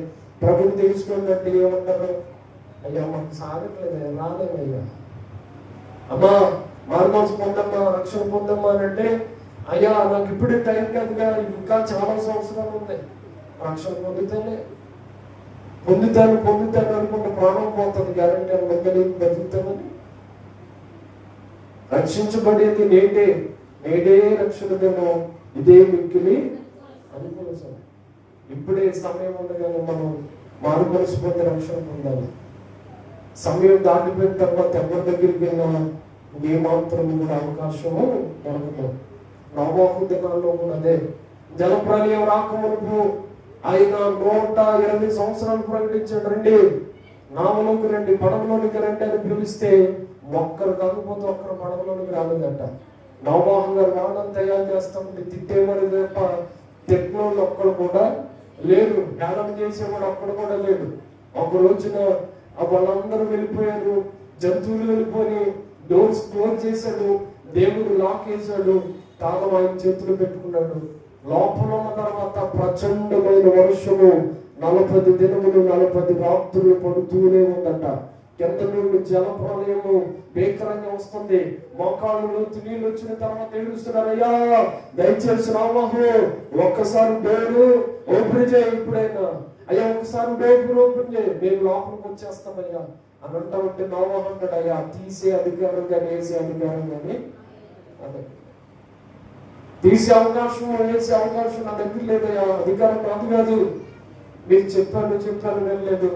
ప్రభుని తెలుసుకోండి ఏమంటారు, అయ్యా మాకు సాగట్లేదు, రాలేమయ్యా, అమ్మా మార్మోన్స్ పొందమ్మా, రక్షణ పొందమ్మా అని అంటే, అయ్యా నాకు ఇప్పుడే టైం కాదుగా, ఇంకా చాలా సంవత్సరాలు ఉంది, రక్షణ పొందుతాను అనుకుంటే ప్రాణం పోతుంది, గ్యారంటీ బతుకుతామని రక్షించబడేది నేడే, నేడే రక్షణ దినం, ఇదే మిక్కిలి అనుకూల సమయం. ఇప్పుడే సమయం ఉండగానే మనం మారుమనసిపోతే రక్షణ పొందాలి. సమయం దాటిపోయిన తర్వాత ఎవరి దగ్గరికి వెళ్ళినా ఏమాత్రం కూడా అవకాశము దొరకదు. నోవాహు దినాల్లో కూడా అదే. జలప్రలయం రాకమునుపు ఆయన 120 సంవత్సరాలు ప్రకటించాడు, రండి నావలోకి రండి, పడవలోనికి రండి అని పిలిస్తే ఒక్కరు కాకపోతే ఒక్కరు పడవలోనికి రాలేదట. నోవాహు గారు రావడం తయారు చేస్తామంటే తిట్టేవాడు తప్ప తిట్టినోళ్ళు ఒక్కడు కూడా లేరు, ధ్యానం చేసేవాడు ఒక్కడు కూడా లేడు. ఒక రోజున వాళ్ళందరూ వెళ్ళిపోయారు, జంతువులు వెళ్ళిపోయి డోర్స్ క్లోజ్ చేశాడు, దేవుడు లాక్ వేశాడు, తాళం ఆయన చేతులు పెట్టుకున్నాడు. లోపల ఉన్న తర్వాత ప్రచండమైన వర్షము 40 దినములు 40 రాత్రులు పడుతూనే ఉందట. కింద నుండి జలప్రలయము భీకరంగా వస్తుంది. మోకాళ్ళు నీళ్ళు వచ్చిన తర్వాత ఏడుస్తున్నారు, అయ్యా దయచేసి నోవాహు ఒక్కసారి డోరు ఓపెన్ చేయి, ఇప్పుడైనా అయ్యా ఒకసారి డోర్ ఓపెన్ చేయి, మేము లోపలికి వచ్చేస్తామయ్యా అని అంటామంటే నోవాహు అంటాడు, అయ్యా తీసే అధికారం కానీ వేసే అధికారం కానీ అదే తీసే అవకాశం వేసే అవకాశం నా దగ్గర లేదయ్యా, అధికారం నాది కాదు. మీరు చెప్పాను వెళ్ళలేదు,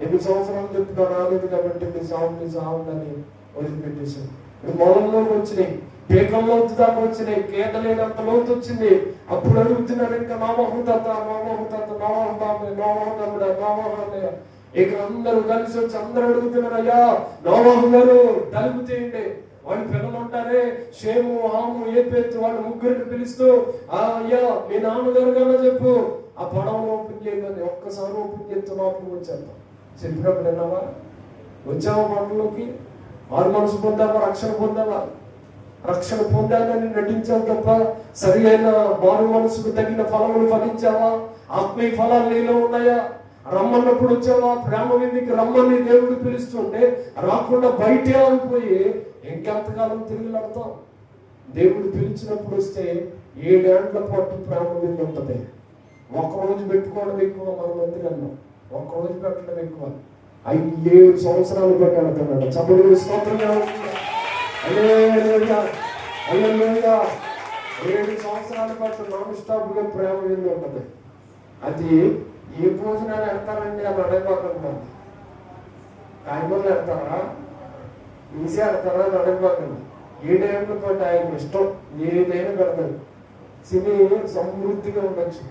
8 సంవత్సరాలు చెప్పినా రాలేదు కాబట్టి మీ సాగుందని వదిలిపెట్టేశాను. మొలంలోకి వచ్చినాయి, పేకల లోతు దాకా వచ్చినాయి, కేట లేనంత లోతు వచ్చింది. అప్పుడు అడుగుతున్నారు ఇంకా నోవాహు తాత నోవాహు బాబాయ్ నోవాహు తమ్ముడా నోవాహు అన్నయ్య. ఇక అందరూ కలిసి వచ్చి అందరూ అడుగుతున్నారు, అయ్యా నోవాహు గారు తలుపు తీయండి. వాళ్ళు పిల్లలు ఉంటారే షేము హాము ఏపేత్తు, వాళ్ళు ముగ్గురిని పిలుస్తూ అయ్యా మీ నాన్నగారు కన్నా చెప్పు ఆ పడవను ఓపెన్ చేయమని. ఒక్కసారి ఓపెన్ చేస్తూ లోపలికి వచ్చేద్దాం. చెప్పినప్పుడు విన్నావా? వచ్చావా మనలోకి? మారు మనసు పొందావా? రక్షణ పొందావా? రక్షణ పొందాలని నటించావు తప్ప సరి అయిన మారు మనసుకు తగిన ఫలములు ఫలించావా? ఆత్మీయ ఫలాలు నీలో ఉన్నాయా? రమ్మన్నప్పుడు వచ్చావా? ప్రేమ విందుకి రమ్మని దేవుడు పిలుస్తుంటే రాకుండా బయటే ఆగిపోయి ఇంకెంతకాలం తిరుగులాడతాం? దేవుడు పిలిచినప్పుడు వస్తే 7 ఏళ్ల పాటు ప్రేమ విందు ఉంటుంది. ఒక్కరోజు పెట్టుకోవడం ఎక్కువ మన మందిరన్నా, ఒక్కరోజు పెట్టడం ఎక్కువ. 7 సంవత్సరాలు పెట్టాడుతున్నాడు. చదువు స్తోత్రంగా ఉంటుంది. 7 సంవత్సరాల పాటు నాన్ స్టాప్ గా ప్రేమ విందు ఉంటుంది. అది ఏ భోజనాలు పెడతారండి అని అడగబాకండి. కాయగూరలు పెడతారా, ఈజీ పెడతారా అని అడగబాకండి. 7 ఏళ్ల పాటు ఆయన ఇష్టం ఏదైనా పెడతాడు. సినీ సమృద్ధిగా ఉండొచ్చు,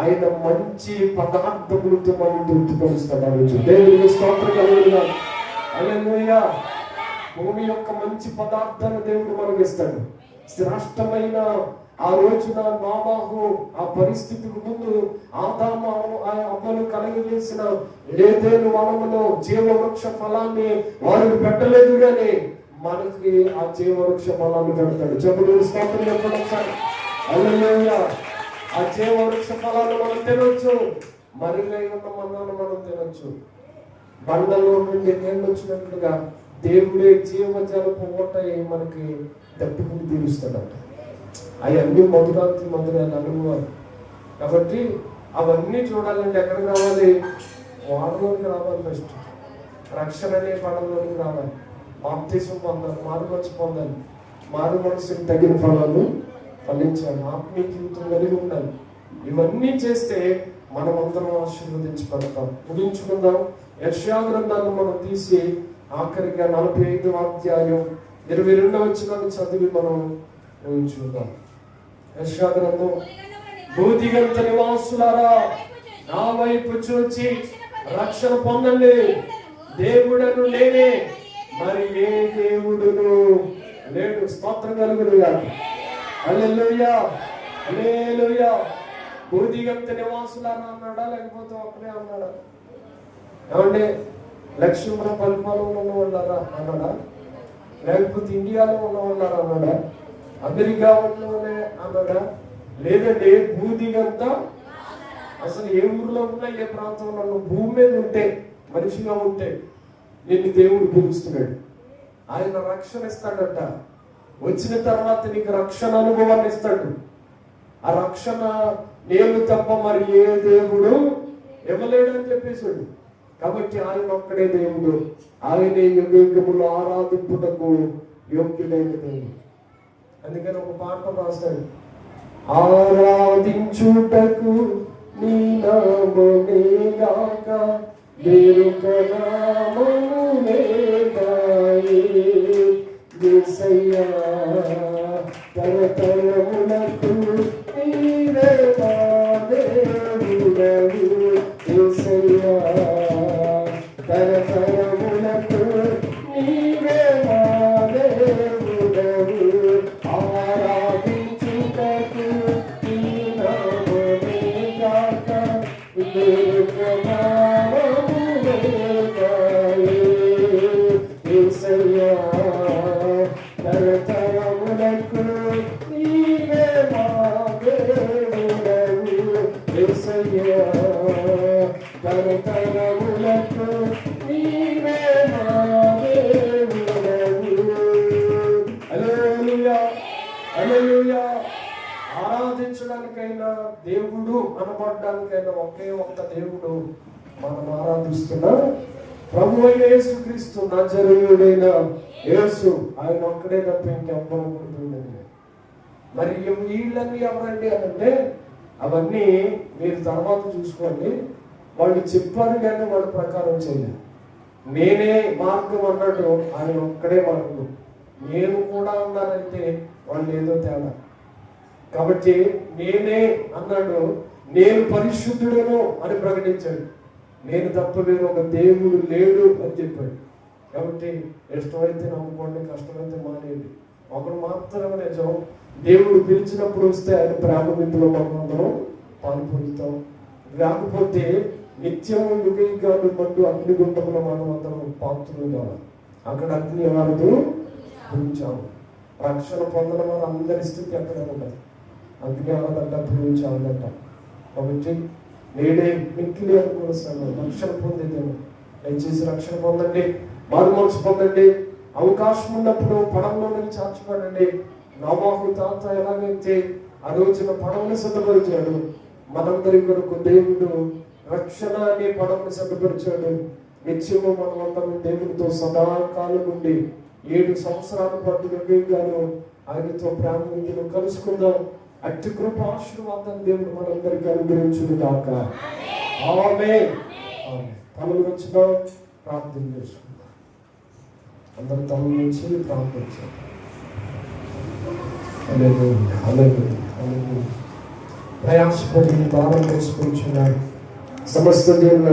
ఆయన మంచి పదార్థములతో మనం తృప్తిపరుస్తాడు. దేవుడికి స్తోత్రం కలుగుతున్నాడు. హల్లెలూయా. భూమి యొక్క మంచి పదార్థాన్ని దేవుడు మనకి ఇస్తాడు. శ్రేష్టమైన ఆ రోజున నోవాహు ఆ పరిస్థితికి ముందు ఆదాము అవ్వలు కలగజేసిన ఏదెను వనములో జీవవృక్ష ఫలాన్ని వారికి పెట్టలేదు, కానీ మనకి ఆ జీవవృక్ష ఫలాన్ని పెడతాడు. చెప్పుడు స్తోత్రం చెప్పండి ఒకసారి. హల్లెలూయా. ఆ జీవవృక్ష ఫలాన్ని మనం తినొచ్చు, మరిగై ఉన్న మన్నాను మనం తినొచ్చు. బండలో నుండి నీళ్ళు వచ్చినట్లుగా దేవుడే జీవజలపు ఓటై మనకి దప్పుకుని తీరుస్తాడట. అవన్నీ మధురాలు అనుభవాలు. కాబట్టి అవన్నీ చూడాలంటే ఎక్కడికి రావాలి? వాడలోకి రావాలి. ఫస్ట్ రక్షణ అనే పడంలోకి రావాలి. బాప్తిసం పొందాలి, మారు మనసు పొందాలి, మారు మనసుకి తగిన ఫలాలు ఫలించాలి, ఆత్మీయ జీవితం కలిగి ఉండాలి. ఇవన్నీ చేస్తే మనం అందరం ఆశీర్వదించబడతాం. ముగించుకుందాం. యెషయా గ్రంథాన్ని మనం తీసి ఆఖరిగా 45వ అధ్యాయం 22వ వచనాన్ని చదివి మనం ముగించుకుందాం. యెషయా గ్రంథం. భూదిగంత నివాసులారా నా వైపు చూచి రక్షణ పొందండి, దేవుడను నేనే, మరి ఏ దేవుడును లేడు. స్తోత్రం కలుగునుగాక. హల్లెలూయా, హల్లెలూయా. భూదిగంత నివాసులారా అన్నాడా, లేకపోతే ఒకనే అన్నాడా? ఏమంటే లక్ష్మీపురం పరిపాలనలో ఉన్నవాళ్ళారా అన్నాడా, లేకపోతే ఇండియాలో ఉన్నవాళ్ళారా అన్నాడా, అమెరికా ఉన్నవాళ్ళే అన్నాడా? లేదంటే భూదిగంత అసలు ఏ ఊర్లో ఉన్నా ఏ ప్రాంతంలో ఉన్నా భూమి మీద ఉంటే మనిషిగా ఉంటే నిన్ను దేవుడు పిలుస్తున్నాడు. ఆయన రక్షణ ఇస్తాడట. వచ్చిన తర్వాత నీకు రక్షణ అనుభవాన్ని ఇస్తాడు. ఆ రక్షణ నేను తప్ప మరి ఏ దేవుడు ఇవ్వలేడని చెప్పేశాడు. కాబట్టి ఆయన ఒక్కడే దేవుడు, ఆయనే యుగయుగములు ఆరాధింపుటకు యోగ్యుడైన దేవుడు. అందుకని ఒక పాట రాస్తాడు, ఆరాధించుటకు నీ నామమే గాక వేరొక నామము లేదాయే. యేసయ్యా తరతరములకు నీవే మా దేవుడవు. యేసయ్యా తరతరములకు నీవే మా దేవుడవు. ఆరాధించుటకు నీ నామమే గాక వేరొక నామము లేదాయే. యేసయ్యా తరతరములకు నీవే మా దేవుడవు. యేసయ్యా తరతరములకు నీవే మా దేవుడవు. హల్లెలూయా, హల్లెలూయా. ఆరాధించడానికైనా దేవుడు అనబడడానికైనా ఒకే ఒక్క దేవుడు మనం ఆరాధిస్తున్న ప్రభువైన యేసుక్రీస్తు నజరేయుడైన యేసు. ఆయన ఒక్కడే తప్ప ఇంకెవ్వరు ఉంటుందండి. మరి వీళ్ళన్నీ ఎవరండి అంటే అవన్నీ మీరు తర్వాత చూసుకోండి. వాళ్ళు చెప్పారు కానీ వాళ్ళ ప్రకారం చేయలేదు. నేనే మార్గం అన్నాడు, ఆయన ఒక్కడే మార్గం. నేను కూడా అన్నానంటే వాళ్ళు ఏదో తేడా. కాబట్టి నేనే అన్నాడు, నేను పరిశుద్ధుడను అని ప్రకటించాడు. నేను తప్ప వేరు ఒక దేవుడు లేడు అని చెప్పాడు. కాబట్టి ఇష్టమైతే నమ్ముకోండి, కష్టమైతే మానేయండి. ఒకడు మాత్రమే నిజం, దేవుడు పిలిచినప్పుడు వస్తే ఆయన ప్రేమ విందులో మనం అందరం పాలు పొందుతాం. లేకపోతే నిత్యము యుగయుగాలు మంటూ అగ్నిగుండంలో మనం అందరం పాత్రలు కావాలి. అక్కడ అగ్ని ఆడదు పూజించాము. రక్షణ పొందిన వారు అందరి స్థితి అక్కడే ఉండదు. అగ్ని ఆడదంట, పూజించాలంట. కాబట్టి నేడే మిక్కిలి అనుకోవస్తాను రక్షణ పొందేదేమో. దయచేసి రక్షణ పొందండి, మారు మనసు పొందండి. అవకాశం ఉన్నప్పుడు పడవలో నుంచి చార్చబడండి. నోవాహు తాత ఎలాగైతే ఆ రోజున పడవను సిద్ధపరిచాడు, మనందరి కొరకు దేవుడు రక్షణ అనే పడవను సిద్ధపరిచాడు. నిత్యము మనం అందరం దేవుడితో సదాకాలం ఉండి 7 సంవత్సరాల పాటు యుగయుగాలు ఆయనతో ప్రేమ విందులో కలుసుకుందాం. అట్టి కృప ఆశీర్వాదాన్ని దేవుడు మనందరికీ అనుగ్రహించును గాక. ఆమేన్. తలలు వచ్చినాం, ప్రార్థన చేసుకుందాం. అందరూ తలలు నుంచి ప్రార్థించాం. ప్రయాసపడి భారం వేసుకుంటున్నారు సమస్త దేవుళ్ళ